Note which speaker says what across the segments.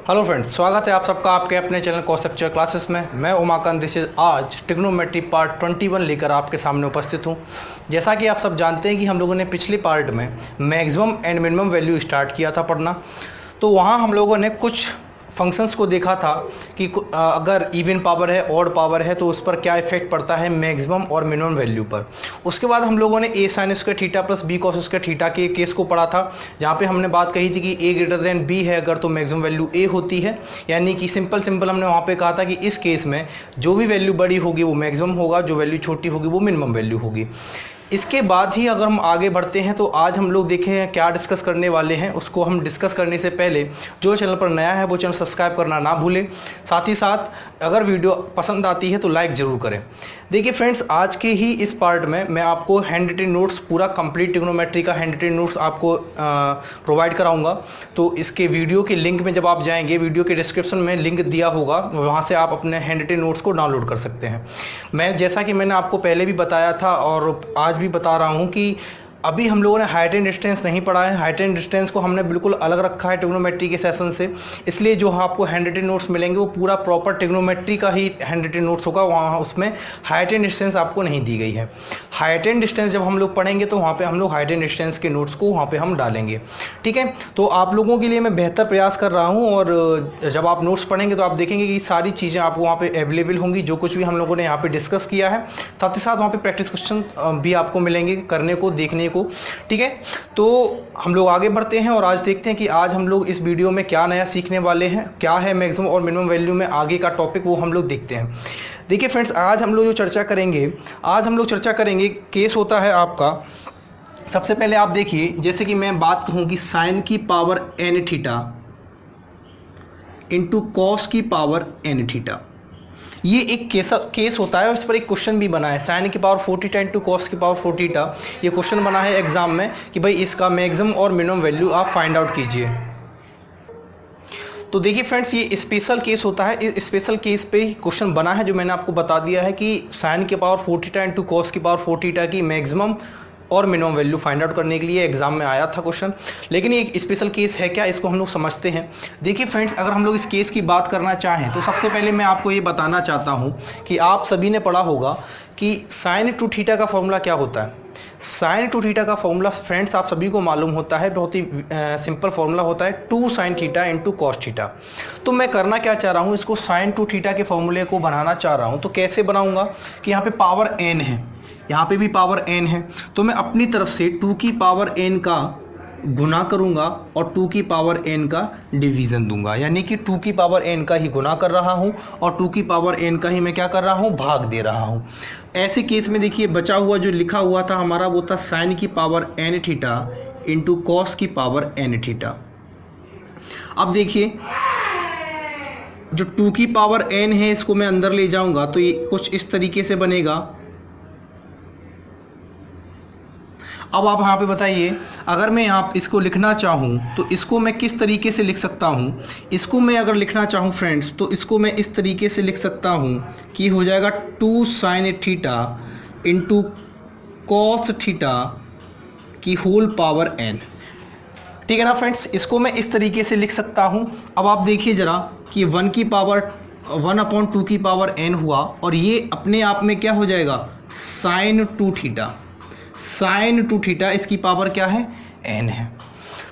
Speaker 1: Hello friends, स्वागत है आप सबका आपके अपने चैनल कॉन्सेप्चुअल क्लासेस में। मैं उमाकांत दिस इज आज ट्रिग्नोमेट्री पार्ट 21 लेकर आपके सामने उपस्थित हूं। जैसा कि आप सब जानते हैं कि हम लोगों ने पिछले पार्ट में maximum and minimum value start किया था पढ़ना। तो वहां हम लोगों ने कुछ फंक्शंस को देखा था कि अगर इवन पावर है, ऑड पावर है, तो उस पर क्या इफेक्ट पड़ता है मैक्सिमम और मिनिमम वैल्यू पर। उसके बाद हम लोगों ने A sine square theta plus B cos square theta के केस को पढ़ा था, जहाँ पे हमने बात कही थी कि ए ग्रेटर देन बी है अगर तो मैक्सिमम वैल्यू ए होती है। यानी कि सिंपल हमने वहाँ पे कहा था कि इस केस में जो भी वैल्यू बड़ी होगी वो मैक्सिमम होगा, जो वैल्यू छोटी होगी वो मिनिमम वैल्यू होगी। इसके बाद ही अगर हम आगे बढ़ते हैं तो आज हम लोग देखें क्या डिस्कस करने वाले हैं। उसको हम डिस्कस करने से पहले जो चैनल पर नया है वो चैनल सब्सक्राइब करना ना भूलें। साथ ही साथ अगर वीडियो पसंद आती है तो लाइक ज़रूर करें। देखिए फ्रेंड्स, आज के ही इस पार्ट में मैं आपको हैंड रिटन नोट्स, पूरा कंप्लीट ट्रिग्नोमेट्री का हैंड रिटन नोट्स आपको प्रोवाइड कराऊंगा। तो इसके वीडियो के लिंक में जब आप जाएंगे, वीडियो के डिस्क्रिप्शन में लिंक दिया होगा, वहाँ से आप अपने हैंड रिटन नोट्स को डाउनलोड कर सकते हैं। मैं जैसा कि मैंने आपको पहले भी बताया था और आज भी बता रहा हूँ कि अभी हम लोगों ने हाइट एंड डिस्टेंस नहीं पढ़ा है। हाइट एंड डिस्टेंस को हमने बिल्कुल अलग रखा है ट्रिग्नोमेट्री के सेशन से। इसलिए जो आपको हैंड रिटन नोट्स मिलेंगे वो पूरा प्रॉपर ट्रिग्नोमेट्री का ही हैंड रिटन नोट्स होगा। वहाँ उसमें हाइट एंड डिस्टेंस आपको नहीं दी गई है। हाइट एंड डिस्टेंस जब हम लोग पढ़ेंगे तो वहाँ पे हम लोग हाइट एंड डिस्टेंस के नोट्स को वहाँ पे हम डालेंगे। ठीक है, तो आप लोगों के लिए मैं बेहतर प्रयास कर रहा हूँ और जब आप नोट्स पढ़ेंगे तो आप देखेंगे कि सारी चीज़ें आपको वहाँ पे अवेलेबल होंगी, जो कुछ भी हम लोगों ने यहाँ पे डिस्कस किया है। साथ ही साथ वहाँ पे प्रैक्टिस क्वेश्चन भी आपको मिलेंगे करने को, देखने को। ठीक है, तो हम लोग आगे बढ़ते हैं और आज देखते हैं कि आज हम लोग इस वीडियो में क्या नया सीखने वाले हैं, क्या है मैक्सिमम और मिनिमम वैल्यू में आगे का टॉपिक, वो हम लोग देखते हैं। देखिए फ्रेंड्स, आज हम लोग जो चर्चा करेंगे केस होता है आपका। सबसे पहले आप देखिए, जैसे कि मैं बात कहूँ कि साइन की power n theta into cos की पावर एन थीटा, ये एक केस होता है और इस पर एक क्वेश्चन भी बना है। साइन की पावर 4 थीटा इंटू कॉस की पावर 4 थीटा, ये क्वेश्चन बना है एग्जाम में कि भाई इसका मैक्सिमम और मिनिमम वैल्यू आप फाइंड आउट कीजिए। तो देखिए फ्रेंड्स, ये स्पेशल केस होता है। इस स्पेशल केस पे ही क्वेश्चन बना है, जो मैंने आपको बता दिया है कि साइन की पावर 4 थीटा इंटू कॉस की पावर 4 थीटा की मैक्सिमम और मिनिमम वैल्यू फाइंड आउट करने के लिए एग्जाम में आया था क्वेश्चन। लेकिन ये एक स्पेशल केस है क्या, इसको हम लोग समझते हैं। देखिए फ्रेंड्स, अगर हम लोग इस केस की बात करना चाहें तो सबसे पहले मैं आपको ये बताना चाहता हूँ कि आप सभी ने पढ़ा होगा कि साइन टू थीटा का फॉर्मूला क्या होता है। साइन टू थीटा का फॉर्मूला फ्रेंड्स आप सभी को मालूम होता है, बहुत ही सिंपल फॉर्मूला होता है, 2 sine theta into cos theta. तो मैं करना क्या चाह रहा हूँ, इसको साइन टू थीटा के फॉर्मूले को बनाना चाह रहा हूँ। तो कैसे बनाऊंगा कि यहाँ पे पावर n है, यहाँ पे भी पावर n है, तो मैं अपनी तरफ से 2 की पावर n का गुना करूंगा और 2 की पावर n का डिवीज़न दूंगा। यानी कि 2 की पावर n का ही गुना कर रहा हूं और 2 की पावर n का ही मैं क्या कर रहा हूं, भाग दे रहा हूं। ऐसे केस में देखिए, बचा हुआ जो लिखा हुआ था हमारा वो था साइन की power n theta into cos की पावर n थीटा। अब देखिए, जो 2 की पावर n है इसको मैं अंदर ले जाऊंगा तो ये कुछ इस तरीके से बनेगा। अब आप यहाँ पे बताइए, अगर मैं यहाँ इसको लिखना चाहूँ तो इसको मैं किस तरीके से लिख सकता हूँ। इसको मैं अगर लिखना चाहूँ फ्रेंड्स तो इसको मैं इस तरीके से लिख सकता हूँ कि हो जाएगा 2 sine theta into cos theta की होल पावर n। ठीक है ना फ्रेंड्स, इसको मैं इस तरीके से लिख सकता हूँ। अब आप देखिए ज़रा कि 1 की पावर 1/2 की पावर n हुआ और ये अपने आप में क्या हो जाएगा, साइन 2 थीटा। साइन 2 थीटा इसकी पावर क्या है, n है।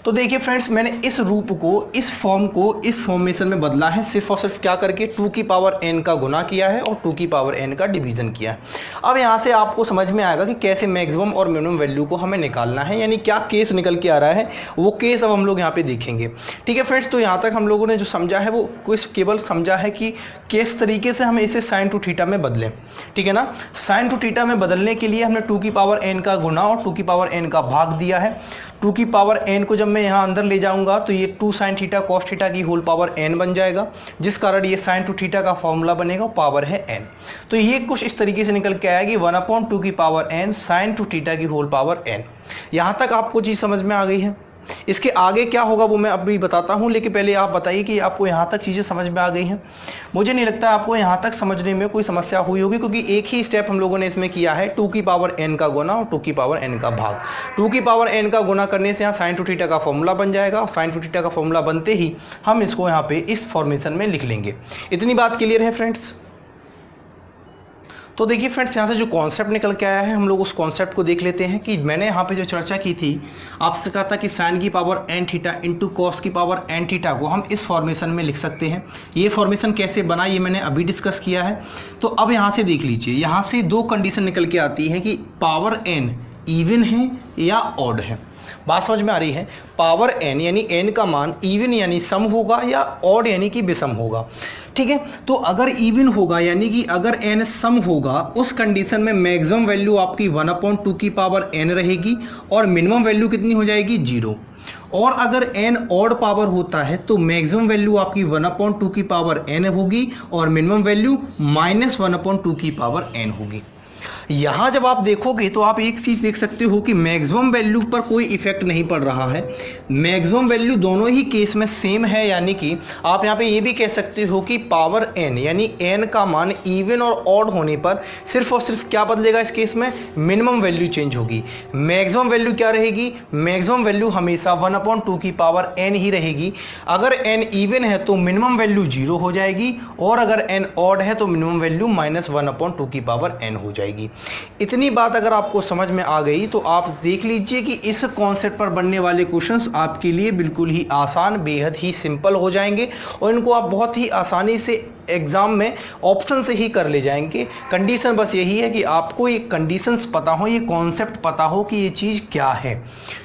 Speaker 1: तो देखिए फ्रेंड्स, मैंने इस रूप को, इस फॉर्म को इस फॉर्मेशन में बदला है, सिर्फ और सिर्फ क्या करके 2 की पावर n का गुना किया है और 2 की पावर n का डिवीजन किया है। अब यहाँ से आपको समझ में आएगा कि कैसे मैक्सिमम और मिनिमम वैल्यू को हमें निकालना है, यानी क्या केस निकल के आ रहा है, वो केस अब हम लोग यहाँ पे देखेंगे। ठीक है फ्रेंड्स, तो यहाँ तक हम लोगों ने जो समझा है वो कुछ केवल समझा है कि किस तरीके से हमें इसे साइन टू थीटा में बदलें। ठीक है ना, साइन टू थीटा में बदलने के लिए हमने 2 की पावर n का गुना और 2 की पावर n का भाग दिया है। 2 की पावर n को जब मैं यहाँ अंदर ले जाऊंगा तो ये 2 साइन थीटा कॉस थीटा की होल पावर n बन जाएगा, जिस कारण ये साइन टू थीटा का फॉर्मूला बनेगा, पावर है n। तो ये कुछ इस तरीके से निकल के आएगी 1/2 की power n sign to theta की होल पावर n। यहाँ तक आपको चीज़ समझ में आ गई है। इसके आगे क्या होगा वो मैं अभी बताता हूं, लेकिन पहले आप बताइए कि आपको यहां तक चीज़ें समझ में आ गई हैं। मुझे नहीं लगता आपको यहां तक समझने में कोई समस्या हुई होगी, क्योंकि एक ही स्टेप हम लोगों ने इसमें किया है, 2 की पावर n का गुना और 2 की पावर n का भाग। 2 की पावर n का गुना करने से यहाँ साइन टू थीटा का फॉर्मूला बन जाएगा, और साइन टू थीटा का फॉर्मूला बनते ही हम इसको यहाँ पे इस फॉर्मेशन में लिख लेंगे। इतनी बात क्लियर है फ्रेंड्स? तो देखिए फ्रेंड्स, यहाँ से जो कॉन्सेप्ट निकल के आया है, हम लोग उस कॉन्सेप्ट को देख लेते हैं कि मैंने यहाँ पे जो चर्चा की थी, आपसे कहा था कि साइन की power n theta into cos की पावर एन थीटा को हम इस फॉर्मेशन में लिख सकते हैं। ये फॉर्मेशन कैसे बना ये मैंने अभी डिस्कस किया है। तो अब यहाँ से देख लीजिए, यहाँ से दो कंडीशन निकल के आती है कि पावर एन इवन है या ऑड है। बात समझ में आ रही है? पावर एन यानी एन का मान इवन यानी सम होगा या ऑड यानी कि विषम होगा। ठीक है, तो अगर इवन होगा यानी कि अगर एन सम होगा, उस कंडीशन में मैक्सिमम वैल्यू आपकी 1/2 की पावर एन रहेगी और मिनिमम वैल्यू कितनी हो जाएगी? 0। और अगर एन ऑड पावर होता है तो मैक्सिमम वैल्यू आपकी 1/2 की पावर एन होगी और मिनिमम वैल्यू -1/2 की पावर एन होगी। यहां जब आप देखोगे तो आप एक चीज देख सकते हो कि मैक्सिमम वैल्यू पर कोई इफेक्ट नहीं पड़ रहा है। मैक्सिमम वैल्यू दोनों ही केस में सेम है, यानी कि आप यहां पे ये भी कह सकते हो कि पावर एन यानी एन का मान इवन और ऑड होने पर सिर्फ और सिर्फ क्या बदलेगा? इस केस में मिनिमम वैल्यू चेंज होगी। मैक्सिमम वैल्यू क्या रहेगी? मैक्सिमम वैल्यू हमेशा 1/2 की पावर एन ही रहेगी। अगर एन इवन है तो मिनिमम वैल्यू 0 हो जाएगी, और अगर एन ऑड है तो मिनिमम वैल्यू -1/2 की पावर एन हो जाएगी। इतनी बात अगर आपको समझ में आ गई तो आप देख लीजिए कि इस कॉन्सेप्ट पर बनने वाले क्वेश्चंस आपके लिए बिल्कुल ही आसान, बेहद ही सिंपल हो जाएंगे और इनको आप बहुत ही आसानी से एग्जाम में ऑप्शन से ही कर ले जाएंगे। कंडीशन बस यही है कि आपको ये कंडीशंस पता हो, ये कॉन्सेप्ट पता हो कि ये चीज़ क्या है।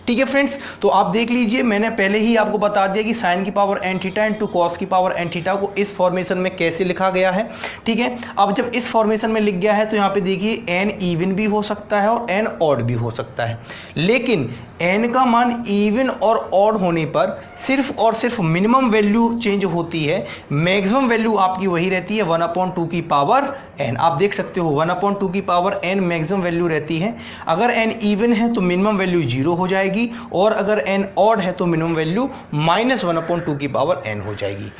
Speaker 1: ठीक है फ्रेंड्स, तो आप देख लीजिए, मैंने पहले ही आपको बता दिया कि साइन की power n theta into cos की पावर एन थीटा को इस फॉर्मेशन में कैसे लिखा गया है। ठीक है, अब जब इस फॉर्मेशन में लिख गया है तो यहाँ पे देखिए एन इवन भी हो सकता है और एन ऑड भी हो सकता है, लेकिन एन का मान इवन और ऑड होने पर सिर्फ और सिर्फ मिनिमम वैल्यू चेंज होती है, मैक्सिमम वैल्यू आपकी वही रहती है 1/2 की पावर एन। आप देख सकते हो 1/2 की पावर एन मैक्सिमम वैल्यू रहती है। अगर एन इवन है तो मिनिमम वैल्यू 0 हो जाएगी, और अगर एन ऑड है तो मिनिमम वैल्यू -1/2 की पावर एन हो जाएगी।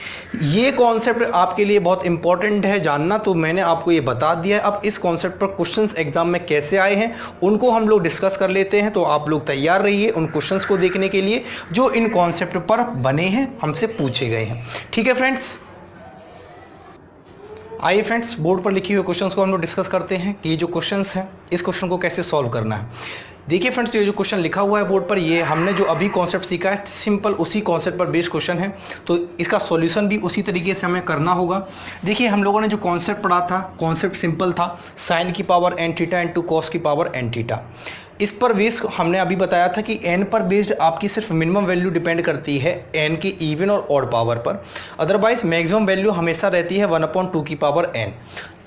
Speaker 1: ये कॉन्सेप्ट आपके लिए बहुत इंपॉर्टेंट है जानना, तो मैंने आपको ये बता दिया है। अब इस कॉन्सेप्ट पर क्वेश्चंस एग्जाम में कैसे आए हैं उनको हम लोग डिस्कस कर लेते हैं। तो आप लोग तैयार रहिए उन क्वेश्चंस को देखने के लिए जो इन कॉन्सेप्ट पर बने हैं, हमसे पूछे गए हैं। ठीक है फ्रेंड्स, आइए फ्रेंड्स, बोर्ड पर लिखे हुए क्वेश्चंस को हम लोग डिस्कस करते हैं कि ये जो क्वेश्चंस हैं इस क्वेश्चन को कैसे सॉल्व करना है। देखिए फ्रेंड्स, ये जो क्वेश्चन लिखा हुआ है बोर्ड पर, ये हमने जो अभी कॉन्सेप्ट सीखा है सिंपल उसी कॉन्सेप्ट पर बेस्ड क्वेश्चन है, तो इसका सॉल्यूशन भी उसी तरीके से हमें करना होगा। देखिए हम लोगों ने जो कॉन्सेप्ट पढ़ा था, कॉन्सेप्ट सिंपल था, साइन की power n theta into cos की पावर एन थीटा। इस पर बेस्ड हमने अभी बताया था कि एन पर बेस्ड आपकी सिर्फ मिनिमम वैल्यू डिपेंड करती है एन की इवन और ऑड पावर पर, अदरवाइज मैक्सिमम वैल्यू हमेशा रहती है 1/2 की पावर एन।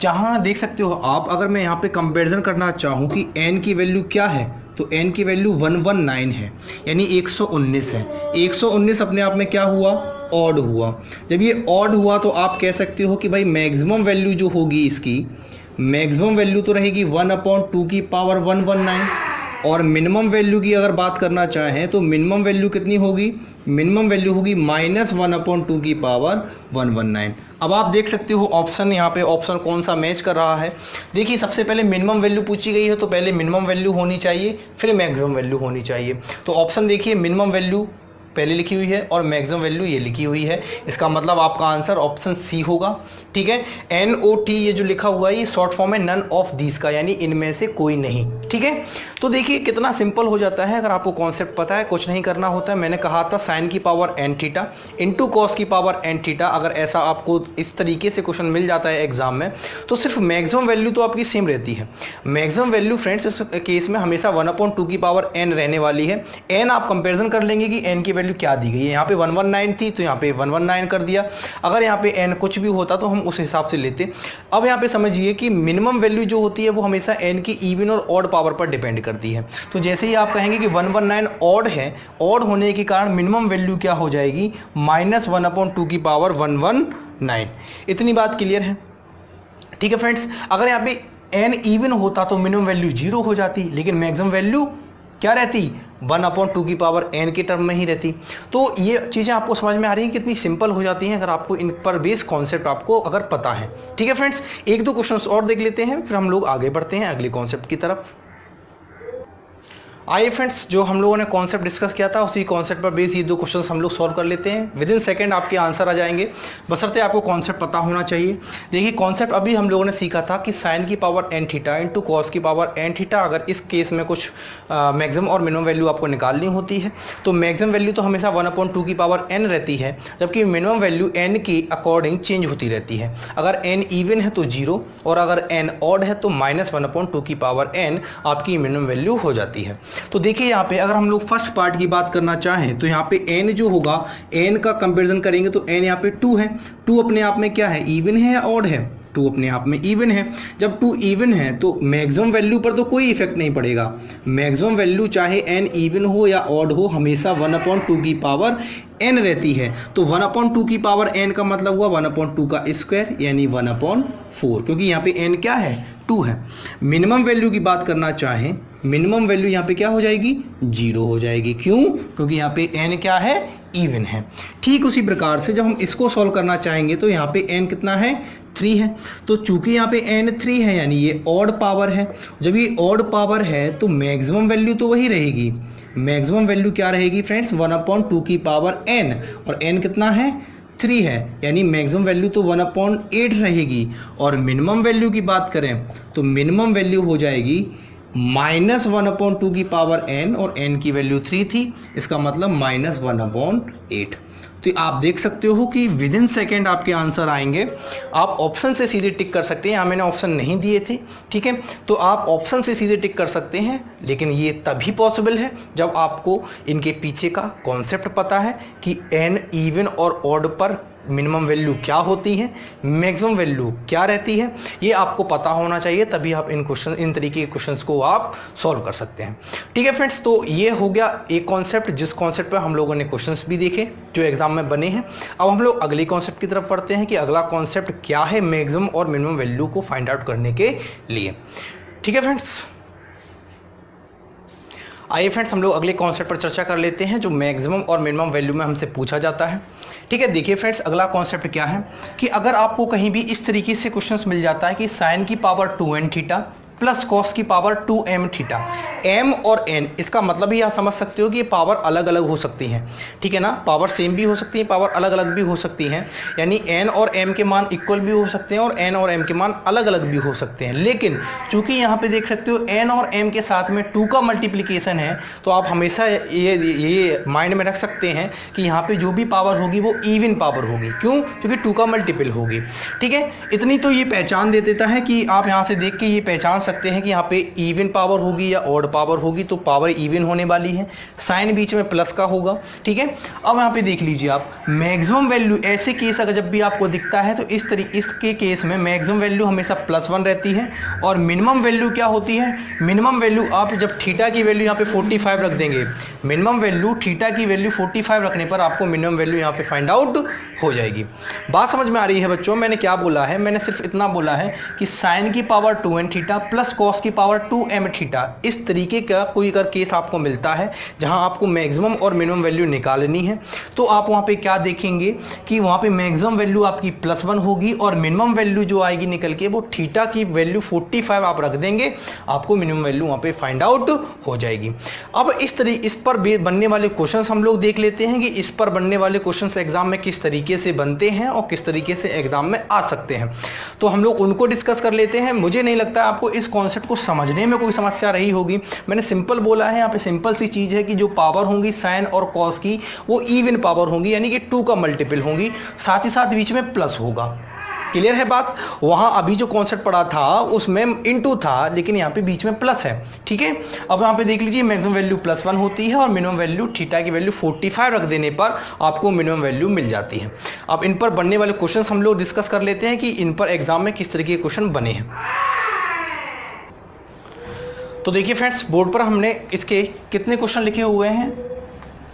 Speaker 1: जहाँ देख सकते हो आप, अगर मैं यहाँ पे कंपैरिजन करना चाहूँ कि एन की वैल्यू क्या है, तो एन की वैल्यू 119 है, यानी 119 है। 119 अपने आप में क्या हुआ? ऑड हुआ। जब ये ऑड हुआ तो आप कह सकते हो कि भाई मैक्सिमम वैल्यू जो होगी इसकी, मैक्सिमम वैल्यू तो रहेगी 1/2 की पावर 119, और मिनिमम वैल्यू की अगर बात करना चाहें तो मिनिमम वैल्यू कितनी होगी? मिनिमम वैल्यू होगी -1/2 की पावर 119। अब आप देख सकते हो ऑप्शन, यहाँ पे ऑप्शन कौन सा मैच कर रहा है। देखिए सबसे पहले मिनिमम वैल्यू पूछी गई है तो पहले मिनिमम वैल्यू होनी चाहिए, फिर मैक्सिमम वैल्यू होनी चाहिए। तो ऑप्शन देखिए, मिनिमम वैल्यू पहले लिखी हुई है और मैक्सिमम वैल्यू ये लिखी हुई है, इसका मतलब आपका आंसर ऑप्शन सी होगा। ठीक है, NOT ये जो लिखा हुआ है ये शॉर्ट फॉर्म है नन ऑफ दीज का, यानी इनमें से कोई नहीं। ठीक है, तो देखिए कितना सिंपल हो जाता है अगर आपको कॉन्सेप्ट पता है, कुछ नहीं करना होता है। मैंने कहा था साइन की power n theta into cos की पावर एन थीटा, अगर ऐसा आपको इस तरीके से क्वेश्चन मिल जाता है एग्जाम में तो सिर्फ मैक्सिमम वैल्यू तो आपकी सेम रहती है। मैक्सिमम वैल्यू फ्रेंड्स इस केस में हमेशा 1/2 की पावर एन रहने वाली है। एन आप कंपेरिजन कर लेंगे कि एन की वैल्यू क्या दी गई है, यहाँ पे 119 थी तो यहाँ पे 119 कर दिया। अगर यहाँ पे एन कुछ भी होता तो हम उस हिसाब से लेते। अब यहाँ पे समझिए कि मिनिमम वैल्यू जो होती है वो हमेशा एन की इवन और ऑड पावर पर डिपेंड करती है। तो जैसे ही आप कहेंगे कि 119 ऑड है, ऑड होने के कारण मिनिमम वैल्यू क्या हो जाएगी? -1/2 की पावर 119। इतनी बात क्लियर है? ठीक है फ्रेंड्स, अगर यहाँ पे एन इवन होता तो मिनिमम वैल्यू 0 हो जाती, लेकिन मैक्सिमम वैल्यू क्या रहती? 1/2 की पावर n के टर्म में ही रहती। तो ये चीज़ें आपको समझ में आ रही हैं कितनी सिंपल हो जाती हैं अगर आपको इन पर बेस कॉन्सेप्ट आपको अगर पता है। ठीक है फ्रेंड्स, एक दो क्वेश्चंस और देख लेते हैं, फिर हम लोग आगे बढ़ते हैं अगले कॉन्सेप्ट की तरफ। आइए फ्रेंड्स, जो हम लोगों ने कॉन्सेप्ट डिस्कस किया था उसी कॉन्सेप्ट पर बेस ये दो क्वेश्चंस हम लोग सॉल्व कर लेते हैं। विद इन सेकंड आपके आंसर आ जाएंगे, बशर्ते आपको कॉन्सेप्ट पता होना चाहिए। देखिए कॉन्सेप्ट अभी हम लोगों ने सीखा था कि साइन की power n theta into cos की पावर n थीटा, अगर इस केस में कुछ मैक्सिमम और मिनिमम वैल्यू आपको निकालनी होती है तो मैक्सिमम वैल्यू तो हमेशा 1/2 की पावर n रहती है, जबकि मिनिमम वैल्यू n के अकॉर्डिंग चेंज होती रहती है। अगर n इवन है तो 0 और अगर n ऑड है तो -1/2 की पावर n आपकी मिनिमम वैल्यू हो जाती है। तो देखिए यहाँ पे अगर हम लोग फर्स्ट पार्ट की बात करना चाहें तो यहाँ पे n जो होगा, n का कंपैरिजन करेंगे तो n यहाँ पे 2 है। 2 अपने आप में क्या है, इवन है या ऑड है? 2 अपने आप में इवन है। जब 2 इवन है तो मैक्सिमम वैल्यू पर तो कोई इफेक्ट नहीं पड़ेगा। मैक्सिमम वैल्यू चाहे n इवन हो या ऑड हो हमेशा 1/2 की पावर n रहती है। तो 1/2 की पावर n का मतलब हुआ 1/2 का स्क्वायर यानी 1/4, क्योंकि यहाँ पे n क्या है, 2 है। मिनिमम वैल्यू की बात करना चाहें, मिनिमम वैल्यू यहाँ पे क्या हो जाएगी, 0 हो जाएगी। क्यों? क्योंकि यहाँ पे n क्या है, इवन है। ठीक उसी प्रकार से जब हम इसको सॉल्व करना चाहेंगे तो यहाँ पे n कितना है, 3 है। तो चूंकि यहाँ पे n 3 है यानी ये ऑड पावर है। जब ये ऑड पावर है तो मैक्सिमम वैल्यू तो वही रहेगी। मैक्सिमम वैल्यू क्या रहेगी फ्रेंड्स, 1/2 की पावर n, और n कितना है, 3 है, यानी मैक्सिमम वैल्यू तो 1/8 रहेगी। और मिनिमम वैल्यू की बात करें तो मिनिमम वैल्यू हो जाएगी -1/2 की पावर n, और n की वैल्यू 3 थी, इसका मतलब -1/8। तो आप देख सकते हो कि विद इन सेकेंड आपके आंसर आएंगे। आप ऑप्शन से सीधे टिक कर सकते हैं, यहाँ मैंने ऑप्शन नहीं दिए थे, ठीक है, तो आप ऑप्शन से सीधे टिक कर सकते हैं। लेकिन ये तभी पॉसिबल है जब आपको इनके पीछे का कॉन्सेप्ट पता है कि n इवन और ऑड पर मिनिमम वैल्यू क्या होती है, मैक्सिमम वैल्यू क्या रहती है, ये आपको पता होना चाहिए, तभी आप इन तरीके के क्वेश्चंस को आप सॉल्व कर सकते हैं। ठीक है फ्रेंड्स, तो ये हो गया एक कॉन्सेप्ट जिस कॉन्सेप्ट पर हम लोगों ने क्वेश्चंस भी देखे जो एग्जाम में बने हैं। अब हम लोग अगले कॉन्सेप्ट की तरफ पढ़ते हैं कि अगला कॉन्सेप्ट क्या है मैक्सिमम और मिनिमम वैल्यू को फाइंड आउट करने के लिए। ठीक है फ्रेंड्स, आइए फ्रेंड्स हम लोग अगले कॉन्सेप्ट पर चर्चा कर लेते हैं जो मैक्सिमम और मिनिमम वैल्यू में हमसे पूछा जाता है। ठीक है, देखिए फ्रेंड्स अगला कॉन्सेप्ट क्या है कि अगर आपको कहीं भी इस तरीके से क्वेश्चंस मिल जाता है कि साइन की power 2n theta plus cos की पावर 2m थीटा, m और n, इसका मतलब ही आप समझ सकते हो कि ये पावर अलग अलग हो सकती हैं। ठीक है ना, पावर सेम भी हो सकती है, पावर अलग अलग भी हो सकती हैं, यानी n और m के मान इक्वल भी हो सकते हैं और n और m के मान अलग अलग भी हो सकते हैं। लेकिन चूंकि यहाँ पे देख सकते हो n और m के साथ में 2 का मल्टीप्लिकेशन है, तो आप हमेशा ये माइंड में रख सकते हैं कि यहाँ पे जो भी पावर होगी वो इवन पावर होगी। क्यों? क्योंकि 2 का मल्टीपल होगी। ठीक है, इतनी तो ये पहचान दे देता है कि आप यहाँ से देख के ये पहचान सकते हैं कि यहाँ पे इवन पावर होगी या ऑड पावर होगी, तो पावर इवन होने वाली है, साइन बीच में प्लस का होगा। ठीक है, अब यहाँ पे देख लीजिए आप मैक्सिमम वैल्यू, ऐसे केस अगर जब भी आपको दिखता है तो इसके केस में मैक्सिमम वैल्यू हमेशा +1 रहती है और मिनिमम वैल्यू क्या होती है, मिनिमम वैल्यू आप जब थीटा की वैल्यू यहाँ पे 45 रख देंगे, मिनिमम वैल्यू थीटा की वैल्यू 45 रखने पर आपको मिनिमम वैल्यू यहाँ पे फाइंड आउट हो जाएगी। बात समझ में आ रही है बच्चों? मैंने क्या बोला है, मैंने सिर्फ इतना बोला है कि साइन की power 2n theta plus cos की पावर 2m थीटा, इस तरीके का कोई अगर केस आपको मिलता है जहां आपको मैक्सिमम और मिनिमम वैल्यू निकालनी है, तो आप वहां पे क्या देखेंगे कि वहां पे मैक्सिमम वैल्यू आपकी +1 होगी और मिनिमम वैल्यू जो आएगी निकल के वो थीटा की वैल्यू 45 आप रख देंगे, आपको मिनिमम वैल्यू वहां पे फाइंड आउट हो जाएगी। अब इस पर बनने वाले क्वेश्चंस हम लोग देख लेते हैं कि इस पर बनने वाले क्वेश्चंस एग्जाम में किस तरीके से बनते हैं और किस तरीके से एग्जाम में आ सकते हैं, तो हम लोग उनको डिस्कस कर लेते हैं। मुझे नहीं लगता आपको इस कॉन्सेप्ट को समझने में कोई समस्या रही होगी। मैंने सिंपल बोला है, यहाँ पे सिंपल सी चीज है कि जो पावर होंगी साइन और कॉस की वो इवन पावर होंगी, यानी कि 2 का मल्टीपल होंगी, साथ ही साथ बीच में प्लस होगा। क्लियर है बात? वहां अभी जो कॉन्सेप्ट पढ़ा था उसमें इनटू था, लेकिन यहाँ पे बीच में प्लस है। ठीक है, अब यहाँ पे देख लीजिए मैक्सिमम वैल्यू +1 होती है और मिनिमम वैल्यू थीटा की वैल्यू 45 रख देने पर आपको मिनिमम वैल्यू मिल जाती है। अब इन पर बनने वाले क्वेश्चन हम लोग डिस्कस कर लेते हैं कि इन पर एग्जाम में किस तरीके के क्वेश्चन बने हैं। तो देखिए फ्रेंड्स, बोर्ड पर हमने इसके कितने क्वेश्चन लिखे हुए हैं,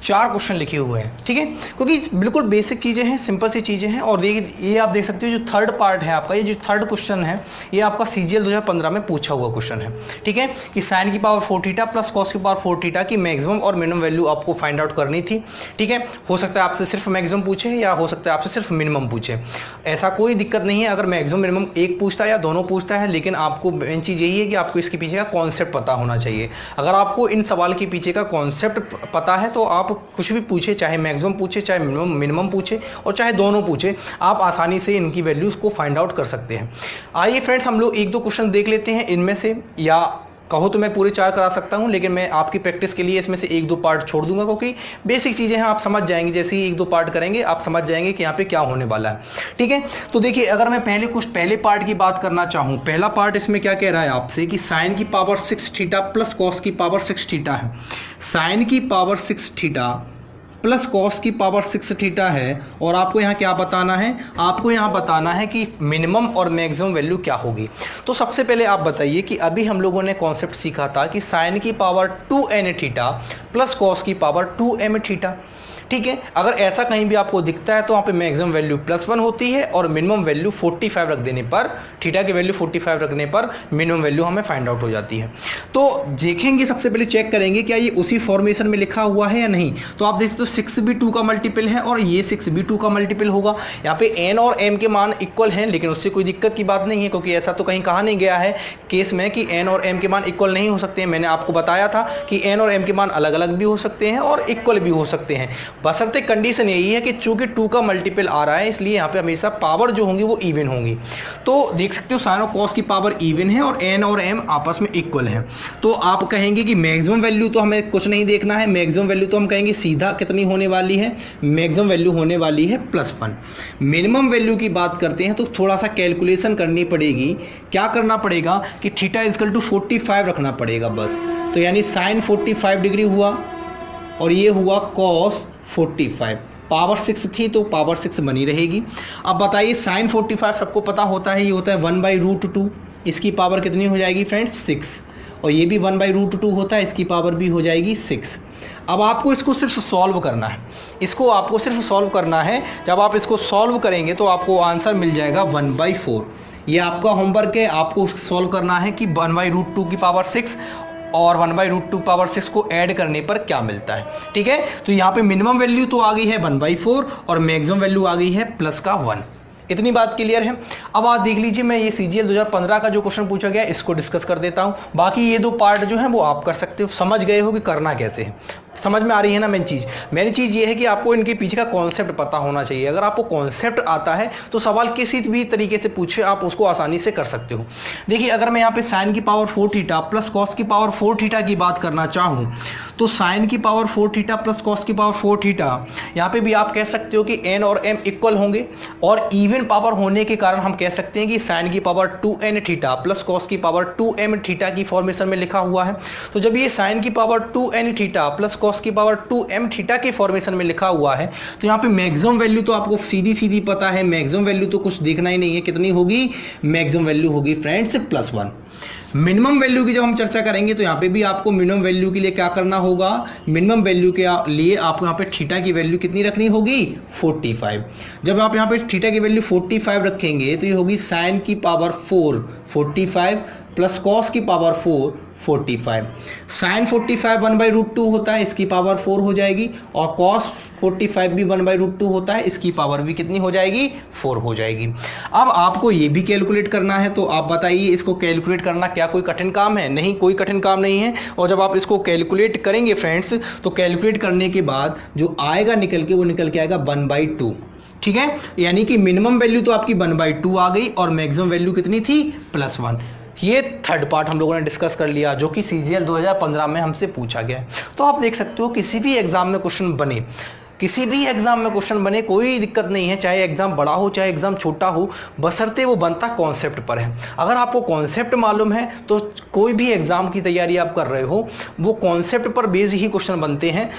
Speaker 1: 4 क्वेश्चन लिखे हुए हैं, ठीक है, क्योंकि बिल्कुल बेसिक चीज़ें हैं, सिंपल सी चीज़ें हैं। और देखिए ये आप देख सकते हो जो थर्ड पार्ट है आपका, ये जो थर्ड क्वेश्चन है ये आपका CGL 2015 में पूछा हुआ क्वेश्चन है, ठीक है, कि साइन की पावर 4 थीटा प्लस कॉस की पावर 4 थीटा की मैक्सिमम और मिनिमम वैल्यू आपको फाइंड आउट करनी थी, ठीक है। हो सकता है आपसे सिर्फ मैक्सिमम पूछे या हो सकता है आपसे सिर्फ मिनिमम पूछे, ऐसा कोई दिक्कत नहीं है अगर मैक्सिमम मिनिमम एक पूछता है या दोनों पूछता है, लेकिन आपको मेन चीज़ यही है कि आपको इसके पीछे का कॉन्सेप्ट पता होना चाहिए। अगर आपको इन सवाल के पीछे का कॉन्सेप्ट पता है तो आप कुछ भी पूछे, चाहे मैक्सिमम पूछे, चाहे मिनिमम पूछे और चाहे दोनों पूछे, आप आसानी से इनकी वैल्यूज़ को फाइंड आउट कर सकते हैं। आइए फ्रेंड्स हम लोग 1-2 क्वेश्चन देख लेते हैं इनमें से, या कहो तो मैं पूरे 4 करा सकता हूं, लेकिन मैं आपकी प्रैक्टिस के लिए इसमें से 1-2 पार्ट छोड़ दूंगा, क्योंकि बेसिक चीज़ें हैं, आप समझ जाएंगे। जैसे ही 1-2 पार्ट करेंगे आप समझ जाएंगे कि यहाँ पे क्या होने वाला है, ठीक है। तो देखिए अगर मैं पहले पार्ट की बात करना चाहूँ, पहला पार्ट इसमें क्या कह रहा है आपसे कि साइन की पावर 6 थीटा प्लस कॉस की पावर 6 थीटा है। साइन की पावर 6 थीटा प्लस कॉस की पावर 6 थीटा है, और आपको यहाँ क्या बताना है, आपको यहाँ बताना है कि मिनिमम और मैक्सिमम वैल्यू क्या होगी। तो सबसे पहले आप बताइए कि अभी हम लोगों ने कॉन्सेप्ट सीखा था कि साइन की power 2n theta plus cos की पावर 2m थीटा, ठीक है। अगर ऐसा कहीं भी आपको दिखता है तो वहाँ पे मैक्सिमम वैल्यू +1 होती है और मिनिमम वैल्यू 45 रख देने पर, थीटा की वैल्यू 45 रखने पर मिनिमम वैल्यू हमें फाइंड आउट हो जाती है। तो देखेंगे, सबसे पहले चेक करेंगे क्या ये उसी फॉर्मेशन में लिखा हुआ है या नहीं। तो आप देखते तो 6 भी 2 का मल्टीपल है और ये 6 भी 2 का मल्टीपल होगा। यहाँ पे n और m के मान इक्वल हैं, लेकिन उससे कोई दिक्कत की बात नहीं है, क्योंकि ऐसा तो कहीं कहा नहीं गया है केस में कि n और m के मान इक्वल नहीं हो सकते हैं। मैंने आपको बताया था कि n और m के मान अलग अलग भी हो सकते हैं और इक्वल भी हो सकते हैं, बशर्ते कंडीशन यही है कि चूंकि 2 का मल्टीपल आ रहा है, इसलिए यहाँ पे हमेशा पावर जो होंगी वो इवन होंगी। तो देख सकते हो साइन और कॉस की पावर इवन है और n और m आपस में इक्वल है। तो आप कहेंगे कि मैक्सिमम वैल्यू तो हमें कुछ नहीं देखना है, मैक्सिमम वैल्यू तो हम कहेंगे सीधा कितनी होने वाली है, मैक्सिमम वैल्यू होने वाली है +1। मिनिमम वैल्यू की बात करते हैं तो थोड़ा सा कैलकुलेशन करनी पड़ेगी। क्या करना पड़ेगा कि थीटा इक्वल टू 45 रखना पड़ेगा बस। तो यानी साइन 45 डिग्री हुआ और ये हुआ कॉस 45, पावर 6 थी तो पावर 6 बनी रहेगी। अब बताइए साइन 45 सबको पता होता है, ये होता है 1/√2, इसकी पावर कितनी हो जाएगी फ्रेंड्स 6, और ये भी 1/√2 होता है, इसकी पावर भी हो जाएगी 6। अब आपको इसको सिर्फ सॉल्व करना है, इसको आपको सिर्फ सॉल्व करना है। जब आप इसको सॉल्व करेंगे तो आपको आंसर मिल जाएगा 1/4। ये आपका होमवर्क है, आपको सॉल्व करना है कि 1/√2 की पावर 6 और 1/√2 पावर 6 को ऐड करने पर क्या मिलता है, ठीक है। तो यहाँ पे मिनिमम वैल्यू तो आ गई है 1/4 और मैक्सिमम वैल्यू आ गई है +1। इतनी बात क्लियर है। अब आप देख लीजिए, मैं ये CGL 2015 का जो क्वेश्चन पूछा गया इसको डिस्कस कर देता हूँ। बाकी ये 2 पार्ट जो है वो आप कर सकते हो, समझ गए हो कि करना कैसे है, समझ में आ रही है ना। मेन चीज़ ये है कि आपको इनके पीछे का कॉन्सेप्ट पता होना चाहिए। अगर आपको कॉन्सेप्ट आता है तो सवाल किसी भी तरीके से पूछे आप उसको आसानी से कर सकते हो। देखिए अगर मैं यहाँ पे साइन की पावर 4 थीटा प्लस कॉस की पावर 4 थीटा की बात करना चाहूँ तो साइन की पावर 4 थीटा प्लस कॉस की पावर 4 थीटा, यहाँ पे भी आप कह सकते हो कि n और m इक्वल होंगे, और इवन पावर होने के कारण हम कह सकते हैं कि साइन की power 2n theta plus cos की पावर 2m थीटा की फॉर्मेशन में लिखा हुआ है। तो जब ये साइन की power 2n theta plus cos की पावर 2m थीटा के फॉर्मेशन में लिखा हुआ है, तो यहाँ पे मैक्सिमम वैल्यू तो आपको सीधी पता है, मैक्सिमम वैल्यू तो कुछ देखना ही नहीं है, कितनी होगी, मैक्सिमम वैल्यू होगी फ्रेंड्स +1। मिनिमम वैल्यू की जब हम चर्चा करेंगे तो यहाँ पे भी आपको मिनिमम वैल्यू के लिए क्या करना होगा, मिनिमम वैल्यू के लिए आपको यहाँ पे थीटा की वैल्यू कितनी रखनी होगी 45। जब आप यहाँ पे थीटा की वैल्यू 45 रखेंगे तो ये होगी साइन की पावर 4 45 प्लस कॉस की पावर 4 45। साइन 45 1/√2 होता है, इसकी पावर 4 हो जाएगी, और कॉस 45 भी 1/√2 होता है, इसकी पावर भी कितनी हो जाएगी 4 हो जाएगी। अब आपको ये भी कैलकुलेट करना है, तो आप बताइए इसको कैलकुलेट करना क्या कोई कठिन काम है? नहीं, कोई कठिन काम नहीं है। और जब आप इसको कैलकुलेट करेंगे फ्रेंड्स, तो कैलकुलेट करने के बाद जो आएगा निकल के, वो निकल के आएगा 1/2, ठीक है। यानी कि मिनिमम वैल्यू तो आपकी 1/2 आ गई और मैक्सिमम वैल्यू कितनी थी +1। ये थर्ड पार्ट हम लोगों ने डिस्कस कर लिया, जो कि CGL 2015 में हमसे पूछा गया है। तो आप देख सकते हो किसी भी एग्जाम में क्वेश्चन बने, किसी भी एग्जाम में क्वेश्चन बने, कोई दिक्कत नहीं है, चाहे एग्जाम बड़ा हो चाहे एग्जाम छोटा हो, बशर्ते वो बनता कॉन्सेप्ट पर है। अगर आपको कॉन्सेप्ट मालूम है तो कोई भी एग्जाम की तैयारी आप कर रहे हो, वो कॉन्सेप्ट पर बेस ही क्वेश्चन बनते हैं,